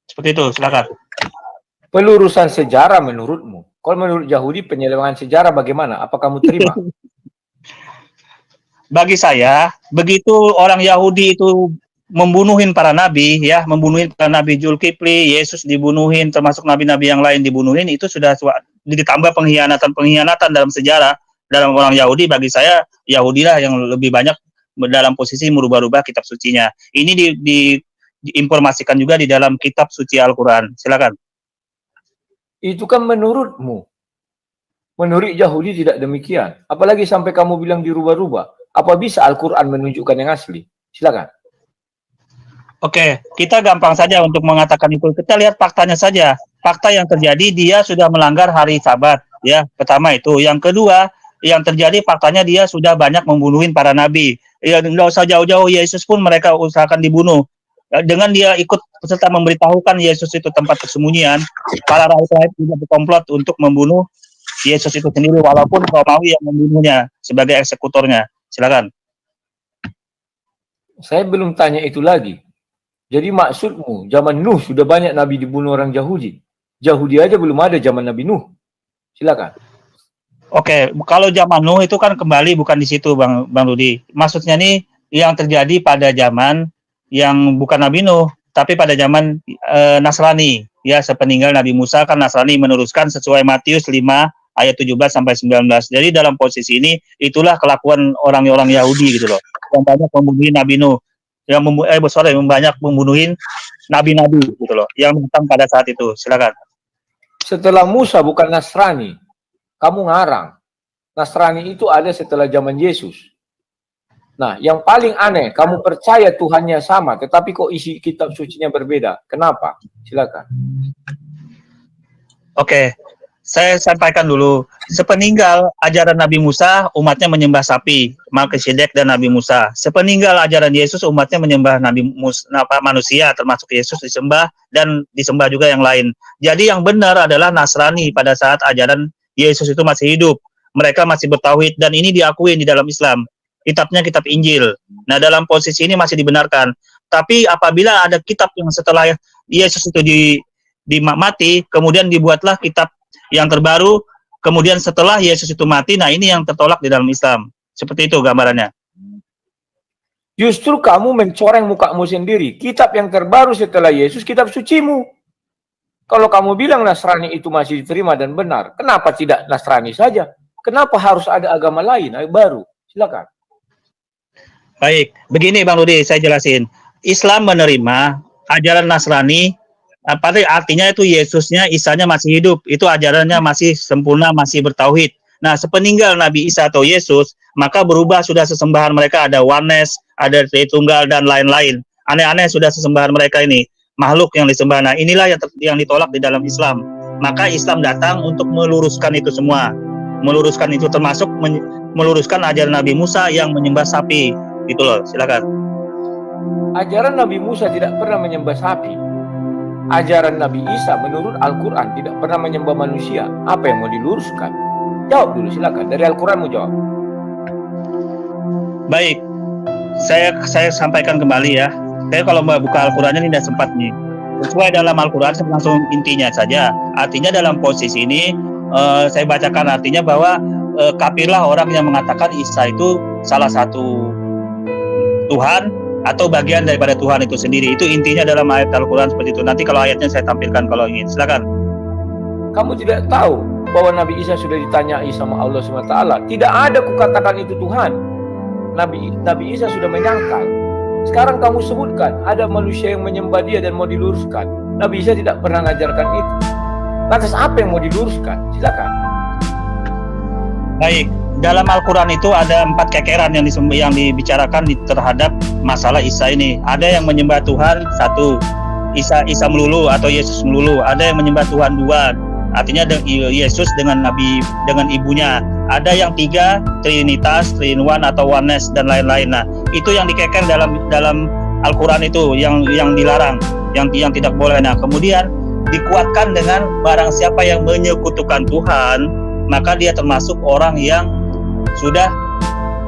Seperti itu, silakan. Pelurusan sejarah menurutmu? Kalau menurut Yahudi penyelewengan sejarah bagaimana? Apa kamu terima? Bagi saya, begitu orang Yahudi itu membunuhin para nabi, membunuhin para nabi, Zulkifli, Yesus dibunuhin, termasuk nabi-nabi yang lain dibunuhin, itu sudah ditambah pengkhianatan dalam sejarah dalam orang Yahudi. Bagi saya, Yahudilah yang lebih banyak dalam posisi merubah-rubah kitab sucinya. Ini diinformasikan juga di dalam kitab suci Al-Quran. Silakan. Itu kan menurutmu. Menurut Yahudi tidak demikian. Apalagi sampai kamu bilang dirubah-rubah. Apa bisa Al-Quran menunjukkan yang asli? Silakan. Oke, kita gampang saja untuk mengatakan itu. Kita lihat faktanya saja. Fakta yang terjadi, dia sudah melanggar hari Sabat. Ya, pertama itu. Yang kedua, yang terjadi faktanya dia sudah banyak membunuhin para nabi. Ya, nggak usah jauh-jauh, Yesus pun mereka usahakan dibunuh. Dengan dia ikut serta memberitahukan Yesus itu tempat persembunyian, para rakyat juga berkomplot untuk membunuh Yesus itu sendiri, walaupun Romawi yang membunuhnya sebagai eksekutornya. Silakan. Saya belum tanya itu lagi. Jadi maksudmu, zaman Nuh sudah banyak nabi dibunuh orang Yahudi. Yahudi aja belum ada zaman Nabi Nuh. Silakan. Oke, kalau zaman Nuh itu kan kembali bukan di situ, Bang Rudi. Maksudnya nih yang terjadi pada zaman yang bukan Nabi Nuh. tapi pada zaman Nasrani, ya, sepeninggal Nabi Musa kan Nasrani meneruskan sesuai Matius 5 ayat 17 sampai 19. Jadi dalam posisi ini itulah kelakuan orang-orang Yahudi gitu loh. Yang banyak membunuhin Nabi Nuh, yang banyak membunuhin nabi-nabi gitu loh, yang datang pada saat itu. Silakan. Setelah Musa bukan Nasrani, kamu ngarang. Nasrani itu ada setelah zaman Yesus. Nah, yang paling aneh, kamu percaya Tuhannya sama, tetapi kok isi kitab sucinya berbeda. Kenapa? Silakan. Oke, saya sampaikan dulu. Sepeninggal ajaran Nabi Musa, umatnya menyembah sapi, Melkisedek dan Nabi Musa. Sepeninggal ajaran Yesus, umatnya menyembah manusia, termasuk Yesus disembah, dan disembah juga yang lain. Jadi yang benar adalah Nasrani pada saat ajaran Yesus itu masih hidup. Mereka masih bertauhid, dan ini diakui di dalam Islam. Kitabnya kitab Injil. Nah, dalam posisi ini masih dibenarkan. Tapi apabila ada kitab yang setelah Yesus itu mati, kemudian dibuatlah kitab yang terbaru, kemudian setelah Yesus itu mati, nah ini yang tertolak di dalam Islam. Seperti itu gambarannya. Justru kamu mencoreng mukamu sendiri. Kitab yang terbaru setelah Yesus, kitab sucimu. Kalau kamu bilang Nasrani itu masih diterima dan benar, kenapa tidak Nasrani saja? Kenapa harus ada agama lain baru? Silakan. Baik, begini Bang Rudi, saya jelasin. Islam menerima ajaran Nasrani, artinya itu Yesusnya, Isanya masih hidup, itu ajarannya masih sempurna, masih bertauhid. Nah, sepeninggal Nabi Isa atau Yesus, maka berubah sudah sesembahan mereka, ada oneness, ada Tritunggal dan lain-lain. Aneh-aneh sudah sesembahan mereka ini, makhluk yang disembah. Nah, inilah yang ditolak di dalam Islam. Maka Islam datang untuk meluruskan itu semua. Meluruskan itu termasuk meluruskan ajaran Nabi Musa yang menyembah sapi. Gitu loh, silakan. Ajaran Nabi Musa tidak pernah menyembah sapi. Ajaran Nabi Isa menurut Al-Quran tidak pernah menyembah manusia. Apa yang mau diluruskan? Jawab dulu, silakan. Dari Al-Quran mau jawab. Baik, saya sampaikan kembali ya. Saya kalau mau buka Al-Qurannya ini tidak sempat nih. Sesuai dalam Al-Quran, saya langsung intinya saja. Artinya dalam posisi ini, saya bacakan artinya bahwa kafirlah orang yang mengatakan Isa itu salah satu Tuhan atau bagian daripada Tuhan itu sendiri. Itu intinya dalam ayat Al-Quran seperti itu. Nanti kalau ayatnya saya tampilkan kalau ingin. Silakan. Kamu tidak tahu bahwa Nabi Isa sudah ditanyai sama Allah SWT. Tidak ada kukatakan itu Tuhan. Nabi Isa sudah menyangkal. Sekarang kamu sebutkan ada manusia yang menyembah dia dan mau diluruskan. Nabi Isa tidak pernah mengajarkan itu. Lantas apa yang mau diluruskan? Silakan. Baik. Dalam Al-Quran itu ada 4 kekeran yang dibicarakan terhadap masalah Isa ini. Ada yang menyembah Tuhan 1, Isa melulu atau Yesus melulu. Ada yang menyembah Tuhan 2, artinya Yesus dengan ibunya. Ada yang 3, Trinitas, Three-in-One atau Oneness dan lain-lain. Nah, itu yang dikeker dalam Al-Quran itu yang dilarang, yang tidak boleh. Nah, kemudian dikuatkan dengan barang siapa yang menyekutukan Tuhan, maka dia termasuk orang yang sudah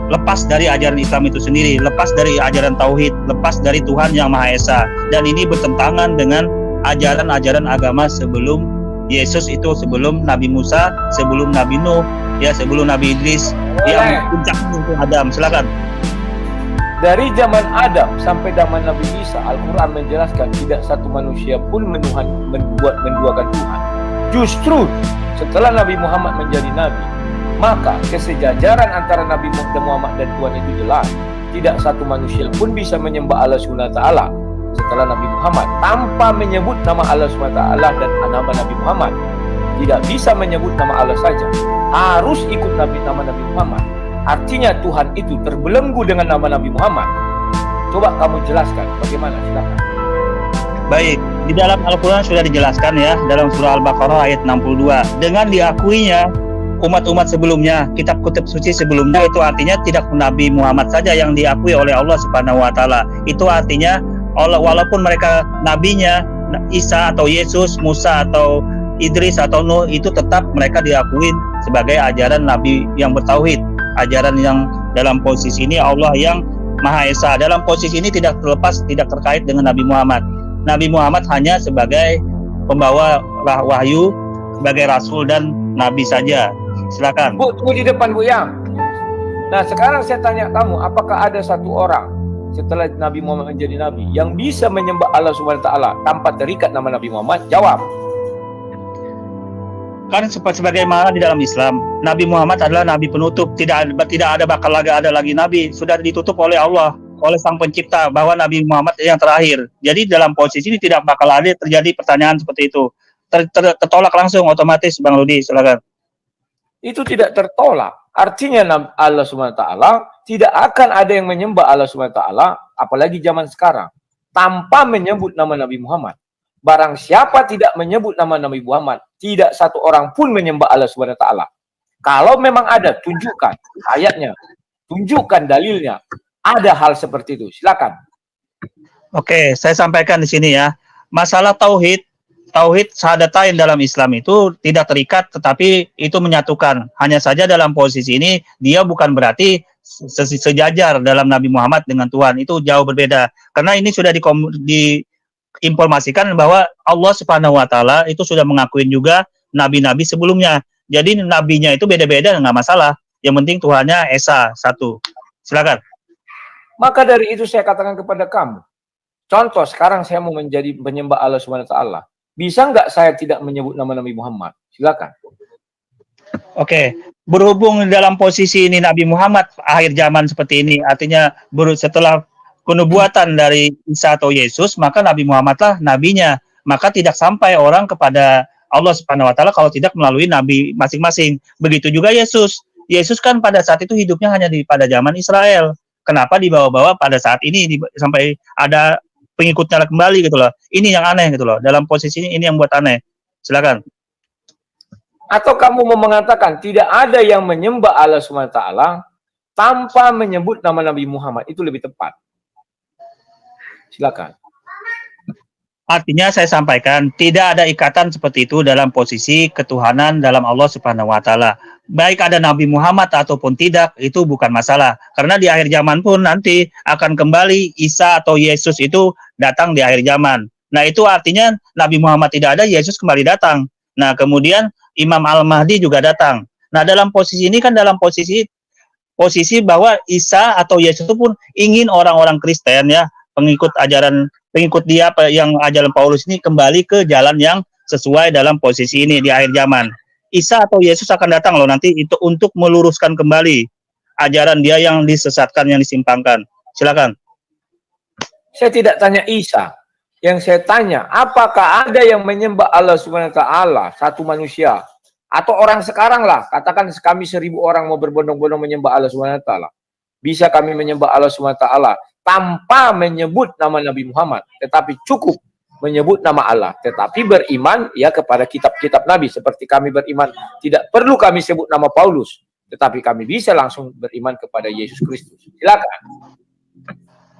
lepas dari ajaran Islam itu sendiri, lepas dari ajaran Tauhid, lepas dari Tuhan Yang Maha Esa. Dan ini bertentangan dengan ajaran-ajaran agama sebelum Yesus itu, sebelum Nabi Musa, sebelum Nabi Nuh, ya sebelum Nabi Idris, yang puncaknya itu Adam. Silakan. Dari zaman Adam sampai zaman Nabi Isa, Al-Quran menjelaskan tidak satu manusia pun menduakan Tuhan. Justru setelah Nabi Muhammad menjadi Nabi, maka kesejajaran antara Nabi Muhammad dan Tuhan itu jelas. Tidak satu manusia pun bisa menyembah Allah SWT setelah Nabi Muhammad tanpa menyebut nama Allah SWT dan nama Nabi Muhammad. Tidak bisa menyebut nama Allah saja, harus ikut nama Nabi Muhammad. Artinya Tuhan itu terbelenggu dengan nama Nabi Muhammad. Coba kamu jelaskan bagaimana, silakan. Baik, di dalam Al-Quran sudah dijelaskan ya, dalam surah Al-Baqarah ayat 62. Dengan diakuinya umat-umat sebelumnya, kitab-kitab suci sebelumnya, itu artinya tidak Nabi Muhammad saja yang diakui oleh Allah Subhanahu wa taala. Itu artinya walaupun mereka nabinya Isa atau Yesus, Musa atau Idris atau Nuh, itu tetap mereka diakui sebagai ajaran nabi yang bertauhid, ajaran yang dalam posisi ini Allah yang Maha Esa. Dalam posisi ini tidak terkait dengan Nabi Muhammad. Nabi Muhammad hanya sebagai pembawa wahyu, sebagai rasul dan nabi saja. Silakan. Bu, tunggu di depan Bu Yang. Nah, sekarang saya tanya kamu, apakah ada satu orang setelah Nabi Muhammad menjadi Nabi yang bisa menyembah Allah Subhanahu Wa Taala tanpa terikat nama Nabi Muhammad? Jawab. Kan sebagaimana di dalam Islam, Nabi Muhammad adalah Nabi penutup, tidak ada bakal ada lagi Nabi, sudah ditutup oleh Allah, oleh Sang Pencipta bahwa Nabi Muhammad yang terakhir. Jadi dalam posisi ini tidak bakal ada terjadi pertanyaan seperti itu. Tertolak langsung otomatis, Bang Rudi, silakan. Itu tidak tertolak. Artinya Allah SWT tidak akan ada yang menyembah Allah SWT, apalagi zaman sekarang, tanpa menyebut nama Nabi Muhammad. Barang siapa tidak menyebut nama Nabi Muhammad, tidak satu orang pun menyembah Allah SWT. Kalau memang ada, tunjukkan ayatnya, tunjukkan dalilnya. Ada hal seperti itu, silakan. Oke, saya sampaikan di sini ya. Masalah tauhid syahadatain dalam Islam itu tidak terikat, tetapi itu menyatukan. Hanya saja dalam posisi ini dia bukan berarti sejajar dalam Nabi Muhammad dengan Tuhan, itu jauh berbeda. Karena ini sudah diinformasikan bahwa Allah Subhanahu Wa Taala itu sudah mengakuin juga nabi-nabi sebelumnya. Jadi nabinya itu beda-beda, nggak masalah. Yang penting Tuhannya Esa satu. Silakan. Maka dari itu saya katakan kepada kamu, contoh sekarang saya mau menjadi penyembah Allah Subhanahu Wa Taala. Bisa nggak saya tidak menyebut nama Nabi Muhammad? Silakan. Oke, berhubung dalam posisi ini Nabi Muhammad akhir zaman seperti ini, artinya setelah kenubuatan dari Isa atau Yesus, maka Nabi Muhammadlah nabinya. Maka tidak sampai orang kepada Allah Subhanahu Wa Taala kalau tidak melalui nabi masing-masing. Begitu juga Yesus. Yesus kan pada saat itu hidupnya hanya pada zaman Israel. Kenapa dibawa-bawa pada saat ini sampai ada pengikutnya kembali gitu loh. Ini yang aneh gitu loh. Dalam posisi ini yang buat aneh. Silakan. Atau kamu mau mengatakan tidak ada yang menyembah Allah SWT tanpa menyebut nama Nabi Muhammad, itu lebih tepat. Silakan. Artinya saya sampaikan tidak ada ikatan seperti itu dalam posisi ketuhanan dalam Allah Subhanahu Wa Taala. Baik ada Nabi Muhammad ataupun tidak, itu bukan masalah. Karena di akhir zaman pun nanti akan kembali Isa atau Yesus itu datang di akhir zaman. Nah itu artinya Nabi Muhammad tidak ada, Yesus kembali datang. Nah kemudian Imam Al-Mahdi juga datang. Nah dalam posisi ini kan dalam posisi bahwa Isa atau Yesus itu pun ingin orang-orang Kristen ya, pengikut dia yang ajaran Paulus ini kembali ke jalan yang sesuai dalam posisi ini di akhir zaman. Isa atau Yesus akan datang loh nanti itu untuk meluruskan kembali ajaran dia yang disesatkan, yang disimpangkan. Silakan. Saya tidak tanya Isa. Yang saya tanya, apakah ada yang menyembah Allah Subhanahu Wa Taala, satu manusia atau orang sekarang lah, katakan kami 1000 orang mau berbondong-bondong menyembah Allah Subhanahu Wa Taala. Bisa kami menyembah Allah Subhanahu Wa Taala tanpa menyebut nama Nabi Muhammad, tetapi cukup menyebut nama Allah, tetapi beriman ya kepada kitab-kitab Nabi, seperti kami beriman tidak perlu kami sebut nama Paulus, tetapi kami bisa langsung beriman kepada Yesus Kristus. Silakan.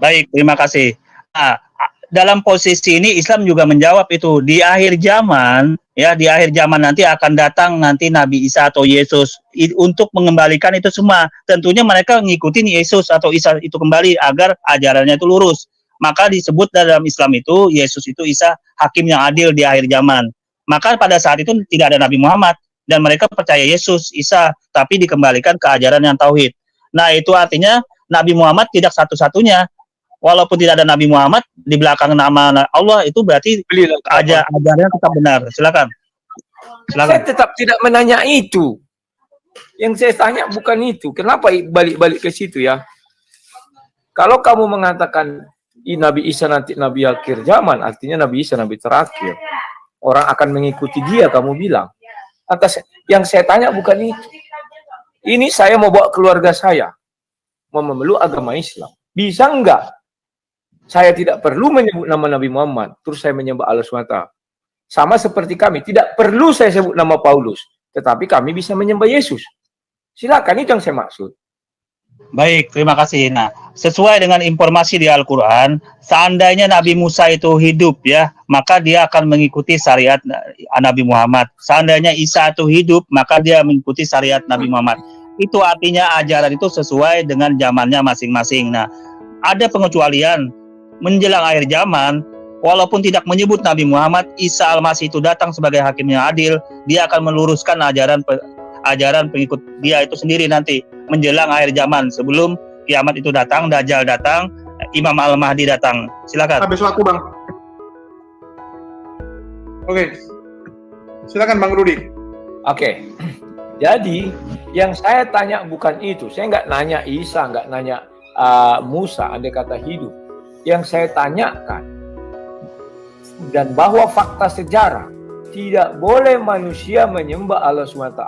Baik, terima kasih. Nah, dalam posisi ini Islam juga menjawab itu di akhir zaman ya, di akhir zaman nanti akan datang nanti Nabi Isa atau Yesus untuk mengembalikan itu semua. Tentunya mereka ngikutin Yesus atau Isa itu kembali agar ajarannya itu lurus. Maka disebut dalam Islam itu Yesus itu Isa hakim yang adil di akhir zaman. Maka pada saat itu tidak ada Nabi Muhammad dan mereka percaya Yesus Isa, tapi dikembalikan ke ajaran yang tauhid. Nah itu artinya Nabi Muhammad tidak satu-satunya. Walaupun tidak ada Nabi Muhammad di belakang nama Allah, itu berarti ajarannya tetap benar. Silakan. Saya tetap tidak menanya itu. Yang saya tanya bukan itu. Kenapa balik-balik ke situ ya? Kalau kamu mengatakan Nabi Isa nanti Nabi akhir zaman, artinya Nabi Isa Nabi terakhir. Orang akan mengikuti dia, kamu bilang. Atas yang saya tanya bukan itu. Ini saya mau bawa keluarga saya, mau memeluk agama Islam. Bisa enggak? Saya tidak perlu menyebut nama Nabi Muhammad, terus saya menyembah Allah SWT. Sama seperti kami, tidak perlu saya sebut nama Paulus, tetapi kami bisa menyembah Yesus. Silakan, itu yang saya maksud. Baik, terima kasih. Nah, sesuai dengan informasi di Al-Quran, seandainya Nabi Musa itu hidup ya, maka dia akan mengikuti syariat Nabi Muhammad. Seandainya Isa itu hidup, maka dia mengikuti syariat Nabi Muhammad. Itu artinya ajaran itu sesuai dengan zamannya masing-masing. Nah, ada pengecualian. Menjelang akhir zaman, walaupun tidak menyebut Nabi Muhammad, Isa Al-Masih itu datang sebagai hakim yang adil, dia akan meluruskan ajaran pengikut dia itu sendiri nanti menjelang akhir zaman, sebelum kiamat itu datang, Dajjal datang, Imam Al-Mahdi datang. Silakan. Habis waktu, Bang. Oke. Silakan Bang Rudi. Oke. Jadi yang saya tanya bukan itu. Saya nggak nanya Isa, nggak nanya Musa, andai kata hidup. Yang saya tanyakan, dan bahwa fakta sejarah, tidak boleh manusia menyembah Allah SWT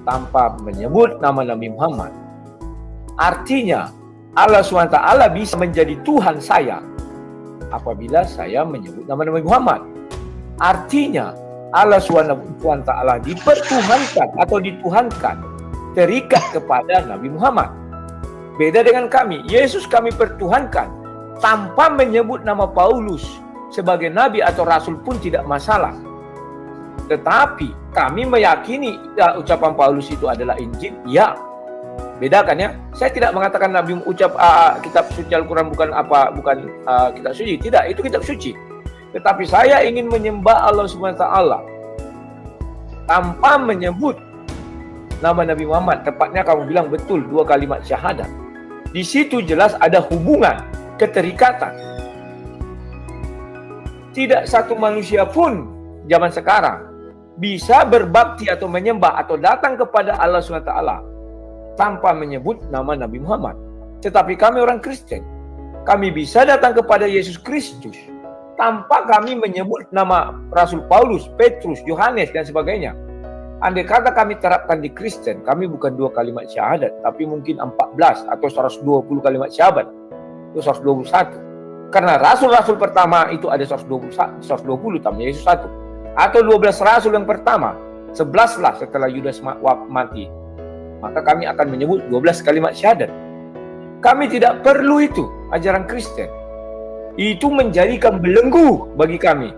tanpa menyebut nama Nabi Muhammad. Artinya, Allah SWT bisa menjadi Tuhan saya apabila saya menyebut nama Nabi Muhammad. Artinya, Allah SWT dipertuhankan atau dituhankan, terikat kepada Nabi Muhammad. Beda dengan kami, Yesus kami pertuhankan tanpa menyebut nama Paulus sebagai nabi atau rasul pun tidak masalah. Tetapi kami meyakini ucapan Paulus itu adalah Injil, ya. Bedakan ya. Saya tidak mengatakan Nabi kitab suci Al-Quran bukan kitab suci, tidak, itu kitab suci. Tetapi saya ingin menyembah Allah SWT tanpa menyebut nama Nabi Muhammad. Tepatnya kamu bilang betul, 2 kalimat syahadat. Di situ jelas ada hubungan, keterikatan. Tidak satu manusia pun zaman sekarang bisa berbakti atau menyembah atau datang kepada Allah SWT tanpa menyebut nama Nabi Muhammad. Tetapi kami orang Kristen, kami bisa datang kepada Yesus Kristus tanpa kami menyebut nama Rasul Paulus, Petrus, Yohanes, dan sebagainya. Andai kata kami terapkan di Kristen, kami bukan 2 kalimat syahadat, tapi mungkin 14 atau 120 kalimat syahadat, itu 121. Karena rasul-rasul pertama itu ada 120, tambah Yesus 1. Atau 12 rasul yang pertama, 11 lah setelah Yudas mati. Maka kami akan menyebut 12 kalimat syahadat. Kami tidak perlu itu, ajaran Kristen. Itu menjadikan belenggu bagi kami.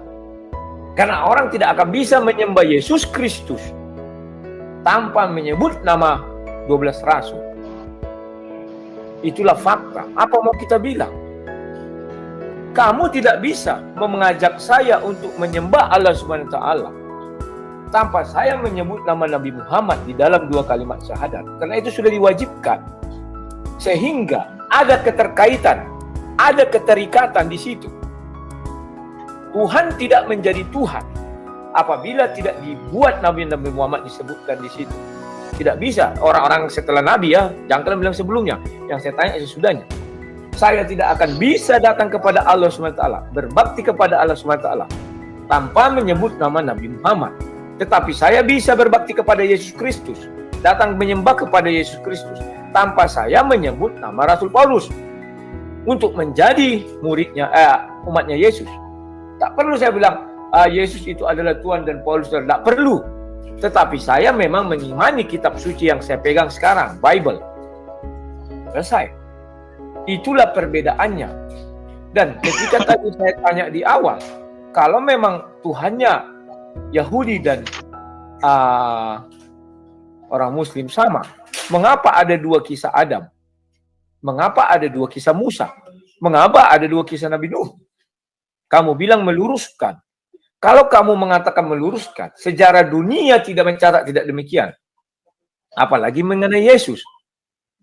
Karena orang tidak akan bisa menyembah Yesus Kristus tanpa menyebut nama 12 rasul. Itulah fakta. Apa mau kita bilang? Kamu tidak bisa mengajak saya untuk menyembah Allah SWT tanpa saya menyebut nama Nabi Muhammad di dalam 2 kalimat syahadat. Karena itu sudah diwajibkan. Sehingga ada keterkaitan, ada keterikatan di situ. Tuhan tidak menjadi Tuhan apabila tidak dibuat Nabi Muhammad disebutkan di situ. Tidak bisa. Orang-orang setelah Nabi ya, jangan kalian bilang sebelumnya. Yang saya tanya sesudahnya. Saya tidak akan bisa datang kepada Allah SWT, berbakti kepada Allah SWT tanpa menyebut nama Nabi Muhammad. Tetapi saya bisa berbakti kepada Yesus Kristus, datang menyembah kepada Yesus Kristus tanpa saya menyebut nama Rasul Paulus untuk menjadi muridnya, umatnya Yesus. Tak perlu saya bilang Yesus itu adalah Tuhan dan Paulus tidak perlu. Tetapi saya memang mengimani kitab suci yang saya pegang sekarang, Bible. Selesai. Itulah perbedaannya. Dan ketika tadi saya tanya di awal, kalau memang Tuhannya Yahudi dan orang Muslim sama, mengapa ada 2 kisah Adam? Mengapa ada 2 kisah Musa? Mengapa ada 2 kisah Nabi Nuh? Kamu bilang meluruskan. Kalau kamu mengatakan meluruskan, sejarah dunia tidak mencatat tidak demikian. Apalagi mengenai Yesus.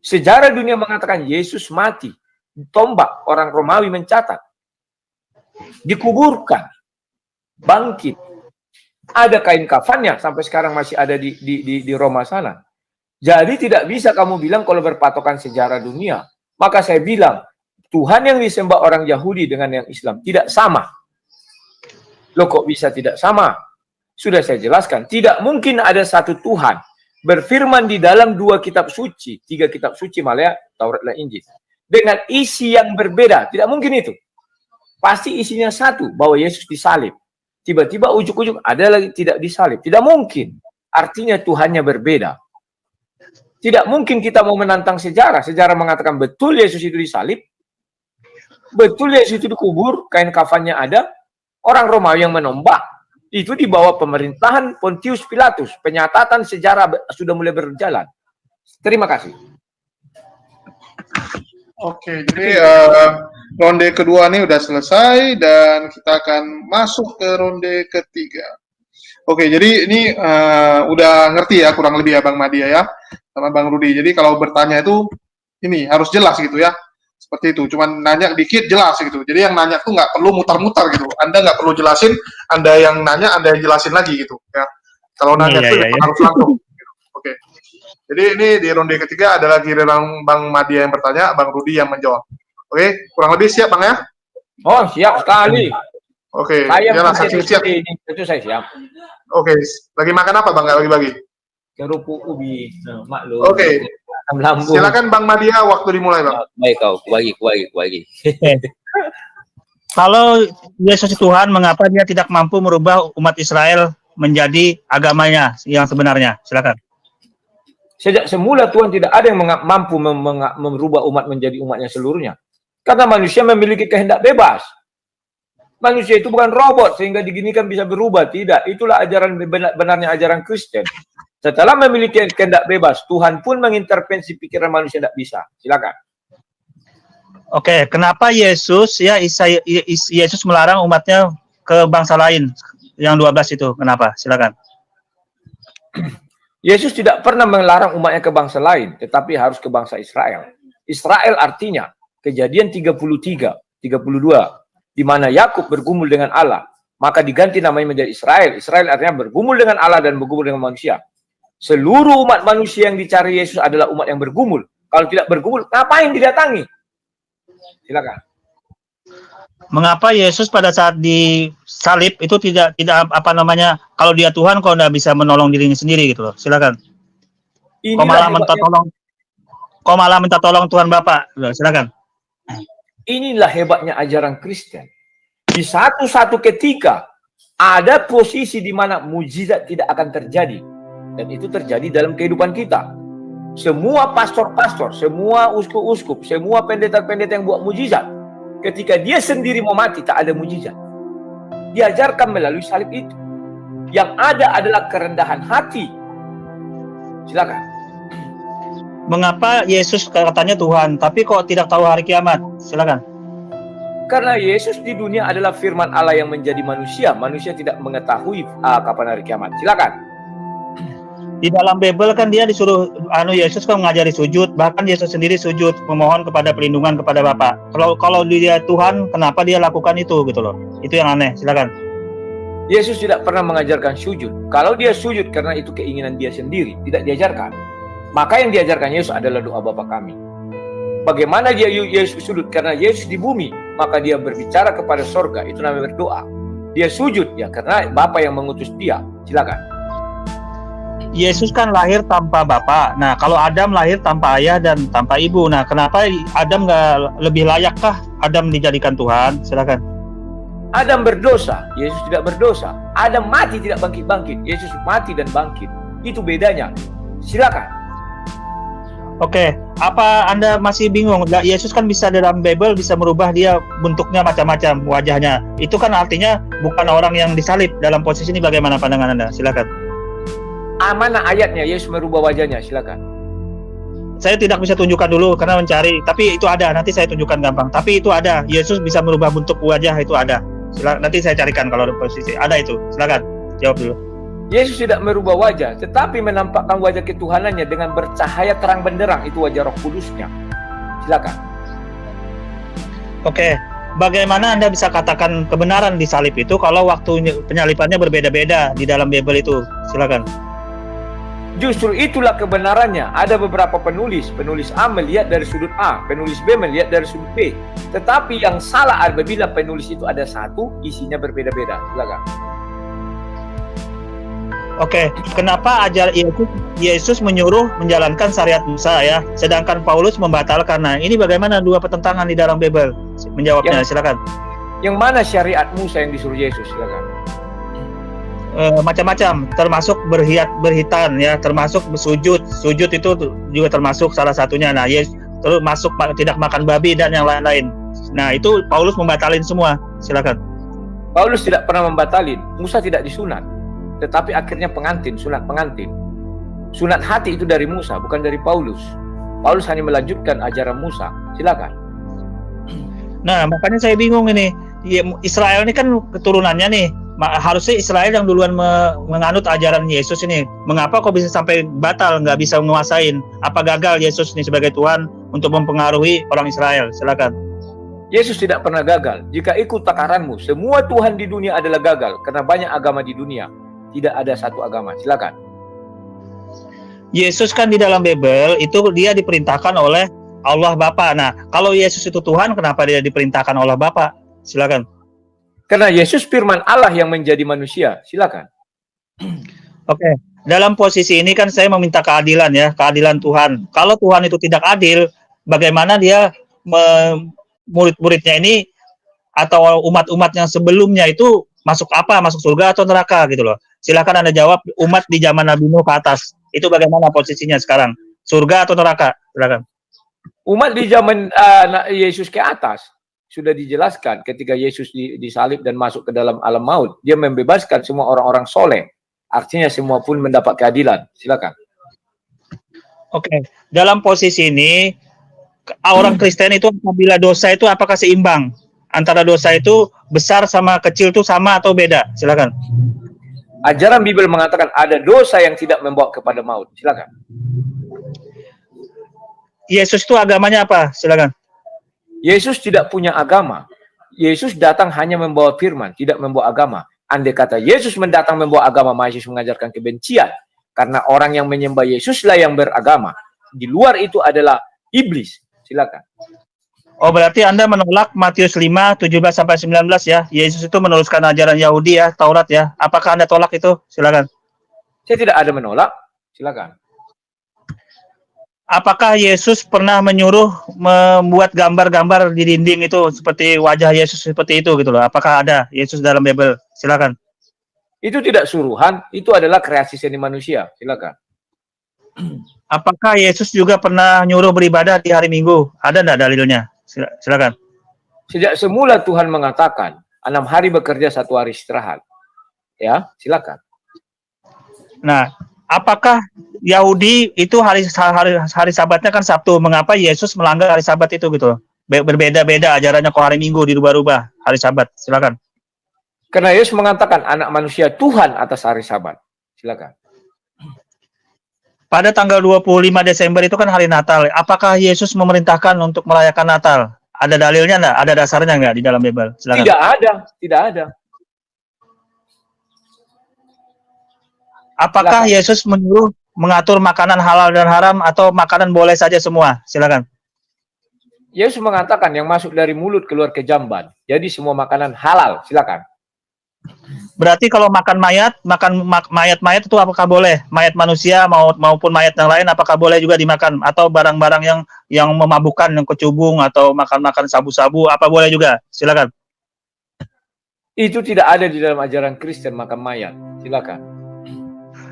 Sejarah dunia mengatakan Yesus mati, ditombak, orang Romawi mencatat, dikuburkan, bangkit, ada kain kafannya sampai sekarang masih ada di Roma sana. Jadi tidak bisa kamu bilang kalau berpatokan sejarah dunia. Maka saya bilang Tuhan yang disembah orang Yahudi dengan yang Islam tidak sama. Loh kok bisa tidak sama? Sudah saya jelaskan, tidak mungkin ada satu Tuhan berfirman di dalam 2 kitab suci, 3 kitab suci malah Taurat dan Injil, dengan isi yang berbeda. Tidak mungkin itu. Pasti isinya satu, bahwa Yesus disalib. Tiba-tiba ujuk-ujuk ada lagi tidak disalib. Tidak mungkin. Artinya Tuhannya berbeda. Tidak mungkin kita mau menantang sejarah. Sejarah mengatakan betul Yesus itu disalib, betul Yesus itu dikubur, kain kafannya ada, orang Romawi yang menombak. Itu di bawah pemerintahan Pontius Pilatus. Penyatatan sejarah sudah mulai berjalan. Terima kasih. Oke, jadi ronde kedua ini udah selesai dan kita akan masuk ke ronde ketiga. Oke, jadi ini udah ngerti ya kurang lebih ya Bang Madia ya sama Bang Rudi. Jadi kalau bertanya itu ini harus jelas gitu ya. Seperti itu, cuman nanya dikit jelas gitu. Jadi yang nanya tuh nggak perlu mutar-mutar gitu. Anda nggak perlu jelasin, Anda yang nanya, Anda yang jelasin lagi gitu. Ya, kalau nanya tuh harus langsung. Gitu. Oke. Jadi ini di ronde ketiga adalah giliran Bang Madia yang bertanya, Bang Rudi yang menjawab. Oke, kurang lebih siap Bang ya? Oh, siap sekali. Oke, Saya ya saksi siap. Itu saya siap. Oke, lagi makan apa Bang? Nggak bagi-bagi? Kerupuk ubi. Nah, maklum. Oke. Silakan Bang Madia, waktu dimulai Bang. Baik kau, kuagi. Kalau Yesus Tuhan, mengapa dia tidak mampu merubah umat Israel menjadi agamanya yang sebenarnya? Silakan. Sejak semula Tuhan tidak ada yang mampu merubah umat menjadi umatnya seluruhnya. Karena manusia memiliki kehendak bebas. Manusia itu bukan robot sehingga diginikan bisa berubah. Tidak, itulah ajaran benarnya ajaran Kristen. Setelah memiliki kehendak bebas, Tuhan pun mengintervensi pikiran manusia tidak bisa. Silakan. Oke, kenapa Yesus Yesus melarang umatnya ke bangsa lain yang 12 itu? Kenapa? Silakan. Yesus tidak pernah melarang umatnya ke bangsa lain, tetapi harus ke bangsa Israel. Israel artinya Kejadian 33, 32, di mana Yakub bergumul dengan Allah, maka diganti namanya menjadi Israel. Israel artinya bergumul dengan Allah dan bergumul dengan manusia. Seluruh umat manusia yang dicari Yesus adalah umat yang bergumul. Kalau tidak bergumul, ngapain didatangi? Silakan. Mengapa Yesus pada saat disalib itu tidak apa namanya, kalau dia Tuhan kok nggak bisa menolong dirinya sendiri gitu loh. Silakan. Kok malah minta tolong Tuhan Bapa. Silakan. Inilah hebatnya ajaran Kristen. Di satu ketika ada posisi di mana mujizat tidak akan terjadi. Dan itu terjadi dalam kehidupan kita. Semua pastor-pastor, semua uskup-uskup, semua pendeta-pendeta yang buat mujizat, ketika dia sendiri mau mati, tak ada mujizat. Diajarkan melalui salib itu. Yang ada adalah kerendahan hati. Silakan. Mengapa Yesus katanya Tuhan, tapi kok tidak tahu hari kiamat? Silakan. Karena Yesus di dunia adalah firman Allah yang menjadi manusia. Manusia tidak mengetahui kapan hari kiamat. Silakan. Di dalam Bible kan dia disuruh Yesus kan mengajari sujud, bahkan Yesus sendiri sujud memohon kepada perlindungan kepada Bapa. Kalau dia Tuhan, kenapa dia lakukan itu gitu loh? Itu yang aneh. Silakan. Yesus tidak pernah mengajarkan sujud. Kalau dia sujud karena itu keinginan dia sendiri, tidak diajarkan. Maka yang diajarkan Yesus adalah doa Bapa kami. Bagaimana Yesus sujud? Karena Yesus di bumi, maka dia berbicara kepada sorga, itu namanya berdoa. Dia sujud ya karena Bapa yang mengutus dia. Silakan. Yesus kan lahir tanpa Bapa. Nah, kalau Adam lahir tanpa ayah dan tanpa ibu. Nah, kenapa Adam nggak lebih layakkah Adam dijadikan Tuhan? Silakan. Adam berdosa, Yesus tidak berdosa. Adam mati tidak bangkit-bangkit, Yesus mati dan bangkit. Itu bedanya. Silakan. Oke, apa Anda masih bingung? Yesus kan bisa dalam Bible bisa merubah dia bentuknya macam-macam, wajahnya. Itu kan artinya bukan orang yang disalib. Dalam posisi ini bagaimana pandangan Anda? Silakan. Mana ayatnya Yesus merubah wajahnya? Silakan. Saya tidak bisa tunjukkan dulu karena mencari, tapi itu ada. Nanti saya tunjukkan gampang. Tapi itu ada. Yesus bisa merubah bentuk wajah, itu ada. Silakan. Nanti saya carikan kalau ada posisi. Ada itu. Silakan. Jawab dulu. Yesus tidak merubah wajah, tetapi menampakkan wajah ketuhanannya dengan bercahaya terang benderang. Itu wajah Roh Kudusnya. Silakan. Oke. Bagaimana Anda bisa katakan kebenaran di salib itu kalau waktu penyalipannya berbeda-beda di dalam Bible itu? Silakan. Justru itulah kebenarannya. Ada beberapa penulis A melihat dari sudut A, penulis B melihat dari sudut B. Tetapi yang salah apabila penulis itu ada satu, isinya berbeda-beda. Silakan. Oke, kenapa Yesus menyuruh menjalankan syariat Musa ya, sedangkan Paulus membatalkan? Nah, ini bagaimana dua pertentangan di dalam Bible? Menjawabnya, silakan. Yang mana syariat Musa yang disuruh Yesus? Silakan. Macam-macam, termasuk berhitan ya, termasuk sujud itu juga termasuk salah satunya. Nah, terus masuk tidak makan babi dan yang lain-lain. Nah, itu Paulus membatalin semua. Silakan. Paulus tidak pernah membatalin. Musa tidak disunat, tetapi akhirnya sunat pengantin. Sunat hati itu dari Musa, bukan dari Paulus. Paulus hanya melanjutkan ajaran Musa. Silakan. Nah, makanya saya bingung ini. Israel ini kan keturunannya nih. Harusnya Israel yang duluan menganut ajaran Yesus ini. Mengapa kok bisa sampai batal, nggak bisa menguasain? Apa gagal Yesus ini sebagai Tuhan untuk mempengaruhi orang Israel. Silakan. Yesus tidak pernah gagal. Jika ikut takaranmu, semua Tuhan di dunia adalah gagal. Karena banyak agama di dunia. Tidak ada satu agama. Silakan. Yesus kan di dalam Bible itu dia diperintahkan oleh Allah Bapa. Nah, kalau Yesus itu Tuhan, kenapa dia diperintahkan oleh Bapa? Silakan. Karena Yesus firman Allah yang menjadi manusia. Silakan. Oke. Dalam posisi ini kan saya meminta keadilan ya, keadilan Tuhan. Kalau Tuhan itu tidak adil, bagaimana dia murid-muridnya ini atau umat-umat yang sebelumnya itu masuk apa? Masuk surga atau neraka gitu loh. Silakan Anda jawab, umat di zaman Nabi Nuh ke atas. Itu bagaimana posisinya sekarang? Surga atau neraka? Silakan. Umat di zaman Yesus ke atas sudah dijelaskan ketika Yesus disalib dan masuk ke dalam alam maut. Dia membebaskan semua orang-orang soleh. Artinya semua pun mendapat keadilan. Silakan. Oke. Dalam posisi ini, orang Kristen itu apabila dosa itu apakah seimbang? Antara dosa itu besar sama kecil itu sama atau beda? Silakan. Ajaran Bible mengatakan ada dosa yang tidak membawa kepada maut. Silakan. Yesus itu agamanya apa? Silakan. Yesus tidak punya agama. Yesus datang hanya membawa firman, tidak membawa agama. Andai kata Yesus mendatang membawa agama, Yesus mengajarkan kebencian. Karena orang yang menyembah Yesuslah yang beragama. Di luar itu adalah iblis. Silakan. Oh, berarti Anda menolak Matius 5, 17-19 ya. Yesus itu meneruskan ajaran Yahudi ya, Taurat ya. Apakah Anda tolak itu? Silakan. Saya tidak ada menolak. Silakan. Apakah Yesus pernah menyuruh membuat gambar-gambar di dinding itu seperti wajah Yesus seperti itu gitu loh? Apakah ada Yesus dalam Bible? Silakan. Itu tidak suruhan, itu adalah kreasi seni manusia. Silakan. Apakah Yesus juga pernah nyuruh beribadah di hari Minggu? Ada enggak dalilnya? Silakan. Sejak semula Tuhan mengatakan 6 hari bekerja, 1 hari istirahat. Ya, silakan. Nah, apakah Yahudi itu hari Sabatnya kan Sabtu? Mengapa Yesus melanggar hari Sabat itu gitu? Berbeda-beda ajarannya kok hari Minggu dirubah-rubah hari Sabat. Silakan. Karena Yesus mengatakan anak manusia Tuhan atas hari Sabat. Silakan. Pada tanggal 25 Desember itu kan hari Natal. Apakah Yesus memerintahkan untuk merayakan Natal? Ada dalilnya enggak? Ada dasarnya enggak di dalam Bible? Silakan. Tidak ada, tidak ada. Apakah Yesus menyuruh mengatur makanan halal dan haram atau makanan boleh saja semua? Silakan. Yesus mengatakan yang masuk dari mulut keluar ke jamban. Jadi semua makanan halal. Silakan. Berarti kalau makan mayat itu apakah boleh? Mayat manusia maupun mayat yang lain apakah boleh juga dimakan? Atau barang-barang yang memabukkan, yang kecubung atau makan sabu-sabu apa boleh juga? Silakan. Itu tidak ada di dalam ajaran Kristen makan mayat. Silakan.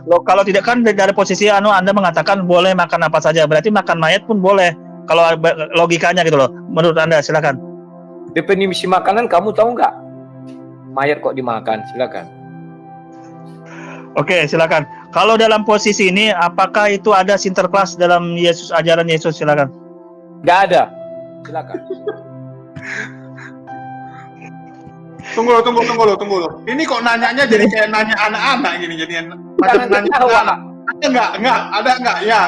Loh, kalau tidak kan dari posisi Anda mengatakan boleh makan apa saja, berarti makan mayat pun boleh. Kalau logikanya gitu loh. Menurut Anda, silakan. Definisi makanan kamu tahu nggak? Mayat kok dimakan, silakan. Oke, silakan. Kalau dalam posisi ini, apakah itu ada sinterklas dalam ajaran Yesus? Silakan. Nggak ada. Silakan. Tunggu lo. Ini kok nanyanya jadi kayak nanya anak-anak gini, jadi macam nanya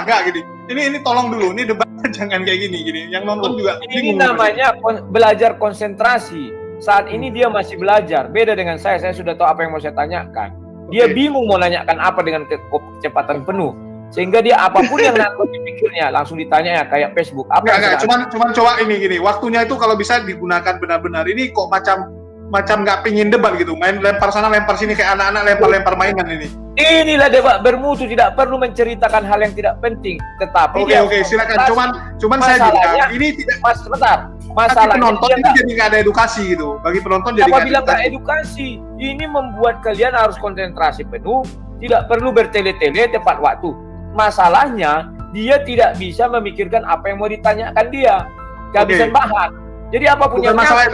enggak gini. Ini tolong dulu, ini debatnya jangan kayak gini. Yang nonton juga ini namanya belajar konsentrasi. Saat ini dia masih belajar. Beda dengan saya sudah tahu apa yang mau saya tanyakan. Dia bingung mau nanyakan apa dengan kecepatan penuh. Sehingga dia apapun yang nangkut di pikirnya langsung ditanya ya kayak Facebook. Cuman coba ini gini. Waktunya itu kalau bisa digunakan benar-benar. Ini kok macam nggak pingin debat gitu. Main lempar sana lempar sini kayak anak-anak lempar mainan ini. Inilah debat bermutu, tidak perlu menceritakan hal yang tidak penting. Tetapi Oke, silakan. Cuman saya juga ini tidak sebentar. Masalah penonton ini jadi nggak ada edukasi gitu. Bagi penonton jadi nggak ada edukasi. Ini membuat kalian harus konsentrasi penuh, tidak perlu bertele-tele tepat waktu. Masalahnya dia tidak bisa memikirkan apa yang mau ditanyakan dia. Kehabisan bahan. Jadi apapun yang masalah.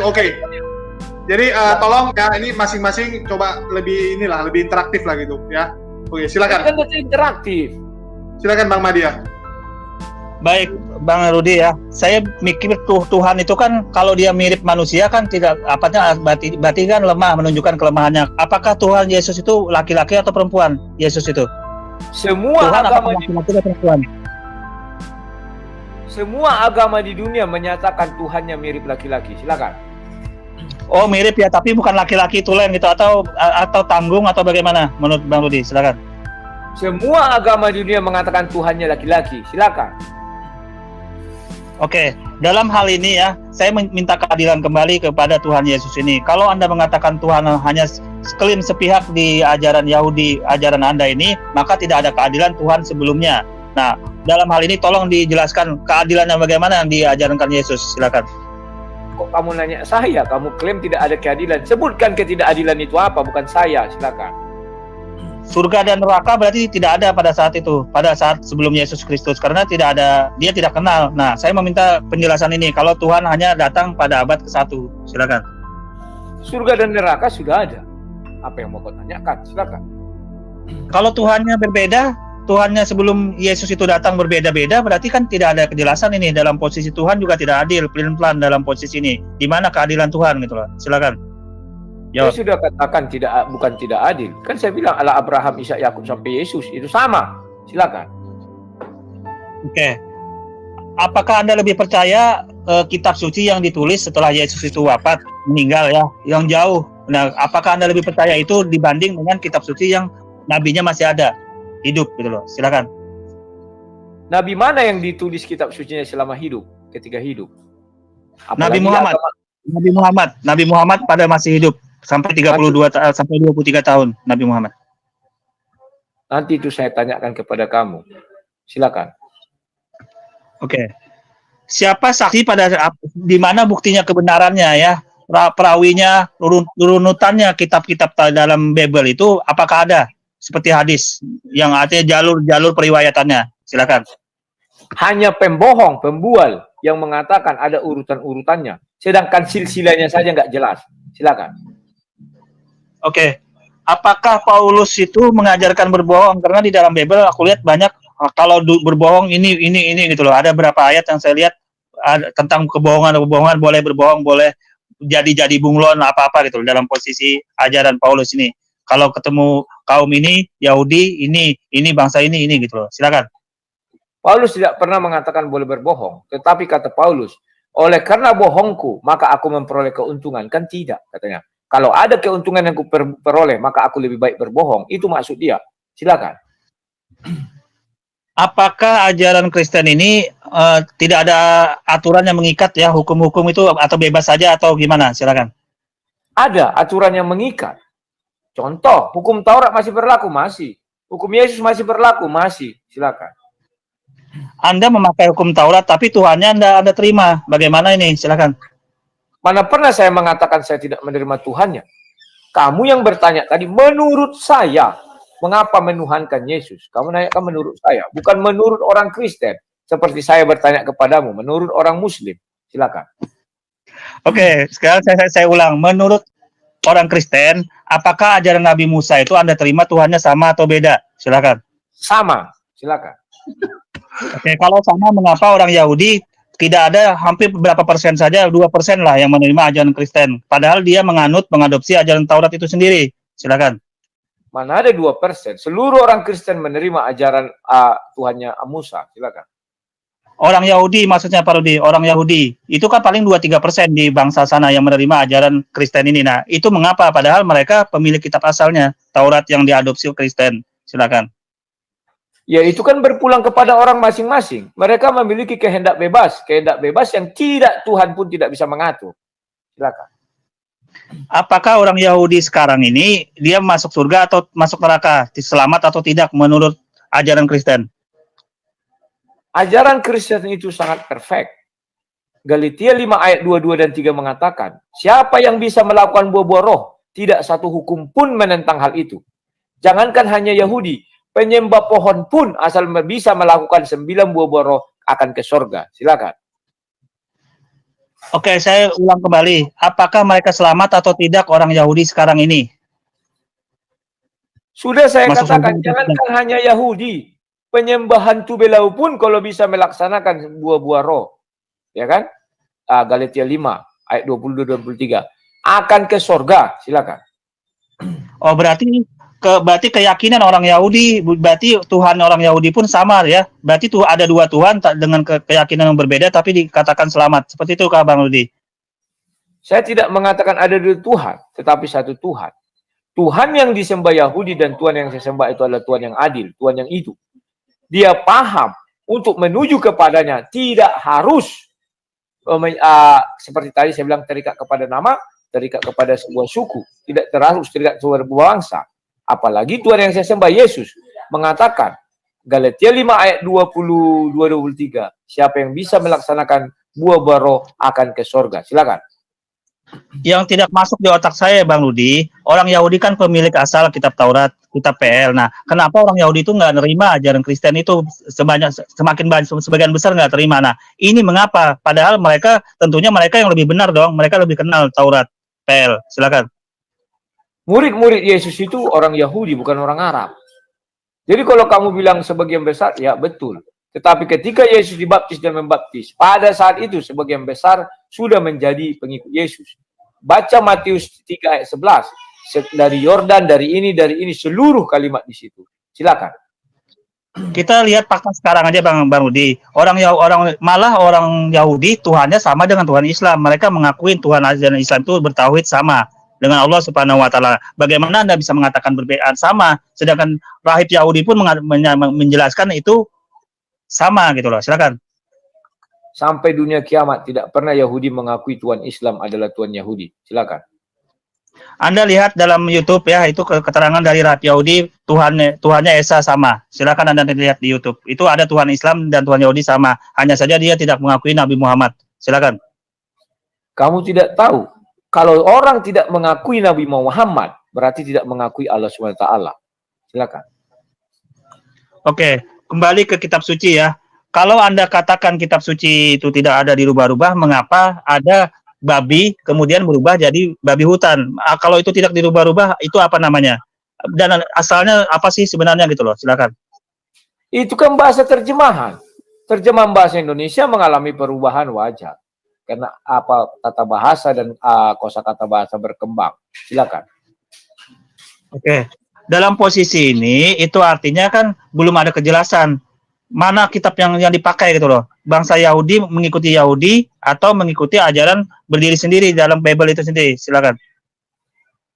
Jadi tolong ya ini masing-masing coba lebih interaktif lah gitu ya. Oke, silakan. Kan interaktif. Silakan Bang Madia. Baik, Bang Rudi ya. Saya mikir Tuhan itu kan kalau dia mirip manusia kan tidak berarti kan lemah, menunjukkan kelemahannya. Apakah Tuhan Yesus itu laki-laki atau perempuan? Yesus itu. Semua Tuhan agama laki-laki atau perempuan? Semua agama di dunia menyatakan Tuhannya mirip laki-laki. Silakan. Oh mirip ya, tapi bukan laki-laki tulen gitu atau tanggung atau bagaimana menurut Bang Rudi? Silakan. Semua agama di dunia mengatakan Tuhannya laki-laki. Silakan. Oke, dalam hal ini ya, saya minta keadilan kembali kepada Tuhan Yesus ini. Kalau Anda mengatakan Tuhan hanya klaim sepihak di ajaran Yahudi, ajaran Anda ini, maka tidak ada keadilan Tuhan sebelumnya. Nah, dalam hal ini tolong dijelaskan keadilannya bagaimana yang diajarkan Yesus. Silakan. Kok kamu nanya saya? Kamu klaim tidak ada keadilan. Sebutkan ketidakadilan itu apa, bukan saya. Silakan. Surga dan neraka berarti tidak ada pada saat itu, pada saat sebelum Yesus Kristus, karena tidak ada, dia tidak kenal. Nah, saya meminta penjelasan ini. Kalau Tuhan hanya datang pada abad ke-1, silakan. Surga dan neraka sudah ada. Apa yang mau kau tanyakan? Silakan. Kalau Tuhannya berbeda, Tuhannya sebelum Yesus itu datang berbeda-beda, berarti kan tidak ada kejelasan ini. Dalam posisi Tuhan juga tidak adil, pelin-pelan dalam posisi ini. Di mana keadilan Tuhan gitu loh. Silakan. Saya sudah katakan bukan tidak adil. Kan saya bilang Allah Abraham, Ishak, Yakub sampai Yesus itu sama. Silakan. Oke. Apakah Anda lebih percaya kitab suci yang ditulis setelah Yesus itu wafat, meninggal ya, yang jauh? Nah, apakah Anda lebih percaya itu dibanding dengan kitab suci yang nabinya masih ada, hidup gitu loh? Silakan. Nabi mana yang ditulis kitab sucinya selama hidup, ketika hidup? Nabi Muhammad. Nabi Muhammad pada masih hidup sampai 32 sampai 23 tahun Nabi Muhammad. Nanti itu saya tanyakan kepada kamu. Silakan. Oke. Siapa saksi pada di mana buktinya kebenarannya ya? Perawinya, runutannya kitab-kitab dalam Bible itu apakah ada seperti hadis yang artinya jalur periwayatannya? Silakan. Hanya pembohong, pembual yang mengatakan ada urutan-urutannya, sedangkan silsilahnya saja nggak jelas. Silakan. Oke. Apakah Paulus itu mengajarkan berbohong? Karena di dalam Bible aku lihat banyak kalau berbohong ini gitu loh. Ada berapa ayat yang saya lihat tentang kebohongan boleh berbohong, boleh jadi bunglon apa-apa gitu loh, dalam posisi ajaran Paulus ini. Kalau ketemu kaum ini Yahudi, ini bangsa ini gitu loh. Silakan. Paulus tidak pernah mengatakan boleh berbohong, tetapi kata Paulus, oleh karena bohongku, maka aku memperoleh keuntungan. Kan tidak, katanya. Kalau ada keuntungan yang aku peroleh, maka aku lebih baik berbohong. Itu maksud dia. Silakan. Apakah ajaran Kristen ini tidak ada aturan yang mengikat ya, hukum-hukum itu, atau bebas saja atau gimana? Silakan. Ada aturan yang mengikat. Contoh, hukum Taurat masih berlaku? Masih. Hukum Yesus masih berlaku? Masih. Silakan. Anda memakai hukum Taurat, tapi Tuhannya Anda terima. Bagaimana ini? Silakan. Mana pernah saya mengatakan saya tidak menerima Tuhannya? Kamu yang bertanya tadi, menurut saya, mengapa menuhankan Yesus? Kamu nanyakan menurut saya, bukan menurut orang Kristen. Seperti saya bertanya kepadamu, menurut orang Muslim. Silakan. Oke, sekarang saya ulang. Menurut orang Kristen, apakah ajaran Nabi Musa itu Anda terima Tuhannya sama atau beda? Silakan. Sama. Silakan. Oke, kalau sama, mengapa orang Yahudi tidak ada hampir berapa persen saja, 2% lah yang menerima ajaran Kristen. Padahal dia mengadopsi ajaran Taurat itu sendiri. Silakan. Mana ada 2%. Seluruh orang Kristen menerima ajaran Tuhannya Musa. Silakan. Orang Yahudi maksudnya Pak Rudi, orang Yahudi. Itu kan paling 2-3% di bangsa sana yang menerima ajaran Kristen ini. Nah, itu mengapa? Padahal mereka pemilik kitab asalnya, Taurat yang diadopsi Kristen. Silakan. Ya, itu kan berpulang kepada orang masing-masing. Mereka memiliki kehendak bebas yang Tuhan pun tidak bisa mengatur. Silakan. Apakah orang Yahudi sekarang ini dia masuk surga atau masuk neraka, selamat atau tidak menurut ajaran Kristen? Ajaran Kristen itu sangat perfect. Galatia 5 ayat 22 dan 3 mengatakan, siapa yang bisa melakukan buah-buah roh, tidak satu hukum pun menentang hal itu. Jangankan hanya Yahudi, penyembah pohon pun asal bisa melakukan 9 buah-buah roh akan ke surga. Silakan. Oke, saya ulang kembali. Apakah mereka selamat atau tidak orang Yahudi sekarang ini? Sudah saya katakan, jangankan hanya Yahudi, penyembahan Tubelau pun kalau bisa melaksanakan buah-buah roh. Ya kan? Galatia 5 ayat 22-23 akan ke surga. Silakan. Oh, berarti berarti keyakinan orang Yahudi, berarti Tuhan orang Yahudi pun sama ya. Berarti tuh ada dua Tuhan dengan keyakinan yang berbeda tapi dikatakan selamat. Seperti itu Kak Bang Rudi. Saya tidak mengatakan ada dua Tuhan, tetapi satu Tuhan. Tuhan yang disembah Yahudi dan Tuhan yang saya sembah itu adalah Tuhan yang adil, Tuhan yang itu. Dia paham untuk menuju kepadanya tidak harus seperti tadi saya bilang terikat kepada nama, terikat kepada sebuah suku, tidak harus terikat sebuah bangsa. Apalagi Tuhan yang saya sembah Yesus mengatakan Galatia 5 ayat 22-23, siapa yang bisa melaksanakan buah bara akan ke sorga. Silakan. Yang tidak masuk di otak saya Bang Rudi, orang Yahudi kan pemilik asal kitab Taurat, kitab PL. Nah, kenapa orang Yahudi itu nggak nerima ajaran Kristen itu sebagian besar nggak terima. Nah, ini mengapa? Padahal tentunya mereka yang lebih benar dong, mereka lebih kenal Taurat, PL. Silakan. Murid-murid Yesus itu orang Yahudi, bukan orang Arab. Jadi kalau kamu bilang sebagian besar, ya betul. Tetapi ketika Yesus dibaptis dan membaptis, pada saat itu sebagian besar sudah menjadi pengikut Yesus. Baca Matius 3 ayat 11. Dari Yordan, dari ini, seluruh kalimat di situ. Silakan. Kita lihat fakta sekarang aja Bang Rudi. Orang Yahudi Tuhannya sama dengan Tuhan Islam. Mereka mengakui Tuhan ajaran Islam itu bertauhid sama dengan Allah Subhanahu wa taala. Bagaimana Anda bisa mengatakan berbeda sama sedangkan rahib Yahudi pun menjelaskan itu sama gitu loh. Silakan. Sampai dunia kiamat tidak pernah Yahudi mengakui Tuhan Islam adalah Tuhan Yahudi. Silakan. Anda lihat dalam YouTube ya, itu keterangan dari rahib Yahudi, Tuhannya Esa sama. Silakan Anda lihat di YouTube. Itu ada Tuhan Islam dan Tuhan Yahudi sama. Hanya saja dia tidak mengakui Nabi Muhammad. Silakan. Kamu tidak tahu kalau orang tidak mengakui Nabi Muhammad berarti tidak mengakui Allah SWT. Silakan. Oke. Kembali ke kitab suci ya. Kalau Anda katakan kitab suci itu tidak ada dirubah-rubah, mengapa ada babi kemudian berubah jadi babi hutan? Kalau itu tidak dirubah-rubah, itu apa namanya? Dan asalnya apa sih sebenarnya gitu loh? Silakan. Itu kan bahasa terjemahan. Terjemahan bahasa Indonesia mengalami perubahan wajar. Karena tata bahasa dan kosakata bahasa berkembang. Silakan. Oke. Dalam posisi ini itu artinya kan belum ada kejelasan mana kitab yang dipakai gitu loh. Bangsa Yahudi mengikuti Yahudi atau mengikuti ajaran berdiri sendiri dalam Bible itu sendiri. Silakan.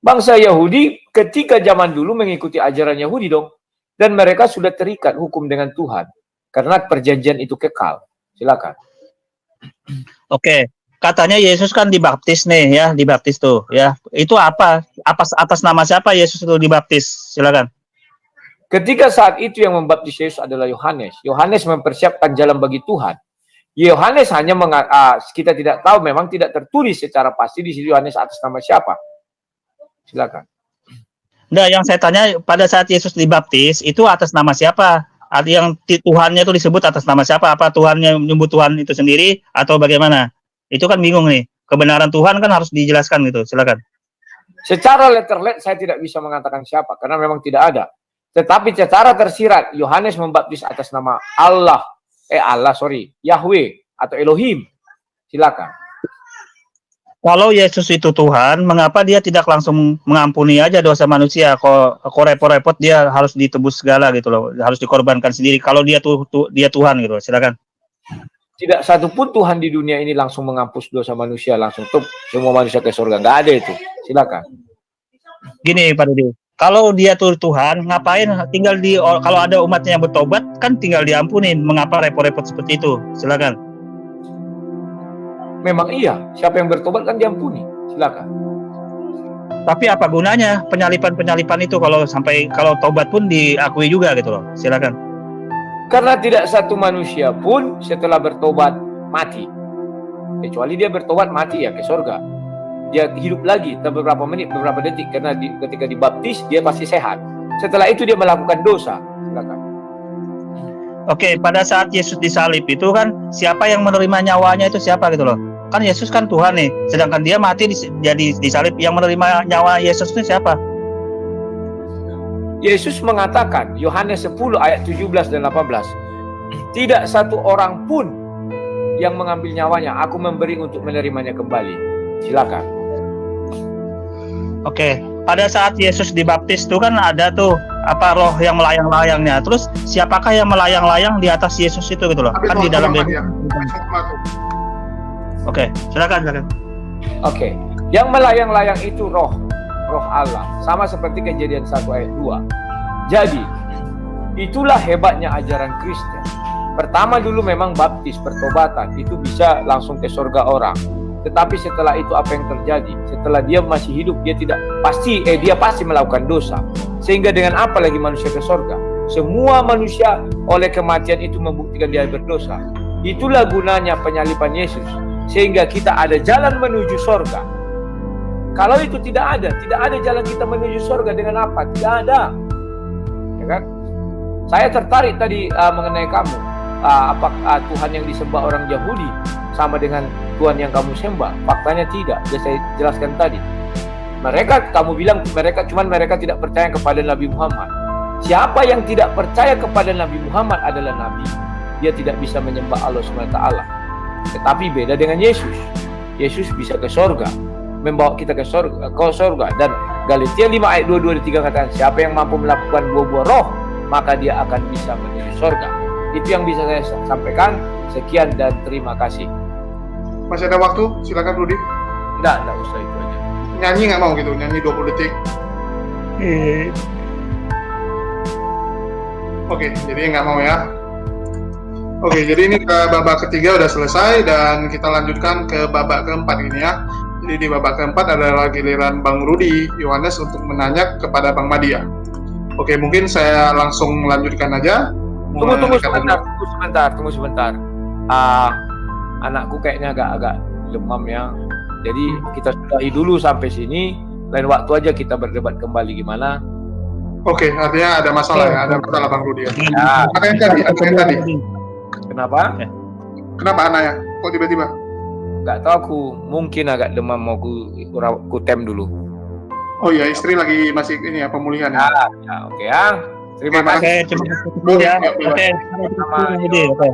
Bangsa Yahudi ketika zaman dulu mengikuti ajaran Yahudi dong, dan mereka sudah terikat hukum dengan Tuhan karena perjanjian itu kekal. Silakan. Oke. Katanya Yesus kan dibaptis nih ya, dibaptis tuh ya. Itu apa atas nama siapa Yesus itu dibaptis? Silakan. Ketika saat itu yang membaptis Yesus adalah Yohanes. Yohanes mempersiapkan jalan bagi Tuhan. Yohanes hanya kita tidak tahu, memang tidak tertulis secara pasti di sini Yohanes atas nama siapa. Silakan. Nah, yang saya tanya pada saat Yesus dibaptis itu atas nama siapa? Yang Tuhannya itu disebut atas nama siapa? Apa Tuhannya menyebut Tuhan itu sendiri atau bagaimana? Itu kan bingung nih. Kebenaran Tuhan kan harus dijelaskan gitu. Silakan. Secara letterlet saya tidak bisa mengatakan siapa karena memang tidak ada. Tetapi secara tersirat Yohanes membaptis atas nama Yahweh atau Elohim. Silakan. Kalau Yesus itu Tuhan, mengapa dia tidak langsung mengampuni aja dosa manusia? Kok repot-repot dia harus ditebus segala gitu loh. Harus dikorbankan sendiri. Kalau dia dia Tuhan gitu. Silakan. Tidak satupun Tuhan di dunia ini langsung menghapus dosa manusia, langsung semua manusia ke surga. Nggak ada itu. Silakan. Gini Pak Dudi, kalau dia tuh Tuhan, ngapain tinggal kalau ada umatnya yang bertobat, kan tinggal diampuni. Mengapa repot-repot seperti itu? Silakan. Memang iya, siapa yang bertobat kan diampuni. Silakan. Tapi apa gunanya penyalipan itu kalau tobat pun diakui juga gitu loh. Silakan. Karena tidak satu manusia pun setelah bertobat mati. Kecuali dia bertobat mati ya ke surga. Dia hidup lagi beberapa menit, beberapa detik. Karena ketika dibaptis dia pasti sehat. Setelah itu dia melakukan dosa. Silakan. Oke, pada saat Yesus disalib itu kan siapa yang menerima nyawanya itu siapa gitu loh. Kan Yesus kan Tuhan nih. Sedangkan dia mati jadi disalib. Yang menerima nyawa Yesus itu siapa? Yesus mengatakan, Yohanes 10 ayat 17 dan 18, tidak satu orang pun yang mengambil nyawanya, aku memberi untuk menerimanya kembali. Silakan. Oke, pada saat Yesus dibaptis tuh kan ada tuh apa roh yang melayang-layangnya. Terus siapakah yang melayang-layang di atas Yesus itu gitu loh? Kan di dalam Bible. Oke, silakan. Oke. Yang melayang-layang itu roh Allah. Sama seperti Kejadian 1 ayat 2. Jadi, itulah hebatnya ajaran Kristen. Pertama dulu memang baptis, pertobatan, itu bisa langsung ke surga orang. Tetapi setelah itu apa yang terjadi? Setelah dia masih hidup, dia pasti melakukan dosa. Sehingga dengan apa lagi manusia ke surga? Semua manusia oleh kematian itu membuktikan dia berdosa. Itulah gunanya penyaliban Yesus. Sehingga kita ada jalan menuju surga. Kalau itu tidak ada jalan kita menuju surga dengan apa? Tidak ada. Ya kan? Saya tertarik tadi mengenai kamu. Apakah Tuhan yang disembah orang Yahudi sama dengan Tuhan yang kamu sembah? Faktanya tidak. Sudah saya jelaskan tadi. Kamu bilang mereka tidak percaya kepada Nabi Muhammad. Siapa yang tidak percaya kepada Nabi Muhammad adalah Nabi. Dia tidak bisa menyembah Allah SWT. Tetapi beda dengan Yesus. Yesus bisa ke surga, membawa kita ke surga. Dan Galatia 5 ayat 22-23 katakan, siapa yang mampu melakukan buah-buah roh, maka dia akan bisa menuju surga. Itu yang bisa saya sampaikan. Sekian dan terima kasih. Masih ada waktu? Silakan Rudi. Enggak usah itu aja. Nyanyi nggak mau gitu? Nyanyi 20 detik. Oke, jadi nggak mau ya. Oke, jadi ini ke babak ketiga udah selesai dan kita lanjutkan ke babak keempat ini ya. Jadi di babak keempat adalah giliran Bang Rudi Yohanes untuk menanya kepada Bang Madia. Oke, mungkin saya langsung lanjutkan aja. Tunggu sebentar. Anakku kayaknya agak demam ya. Jadi kita sudahi dulu sampai sini. Lain waktu aja kita berdebat kembali gimana. Oke, artinya ada masalah ya, ada masalah Bang Rudi ya. Apa yang tadi? Kenapa? Kenapa anaknya? Kok tiba-tiba? Gak tahu, aku mungkin agak demam, mau ku tem dulu. Oh iya, istri lagi masih ini ya, pemulihan ya. Oke ya. Terima kasih. Oke, terima kasih ya. Oke,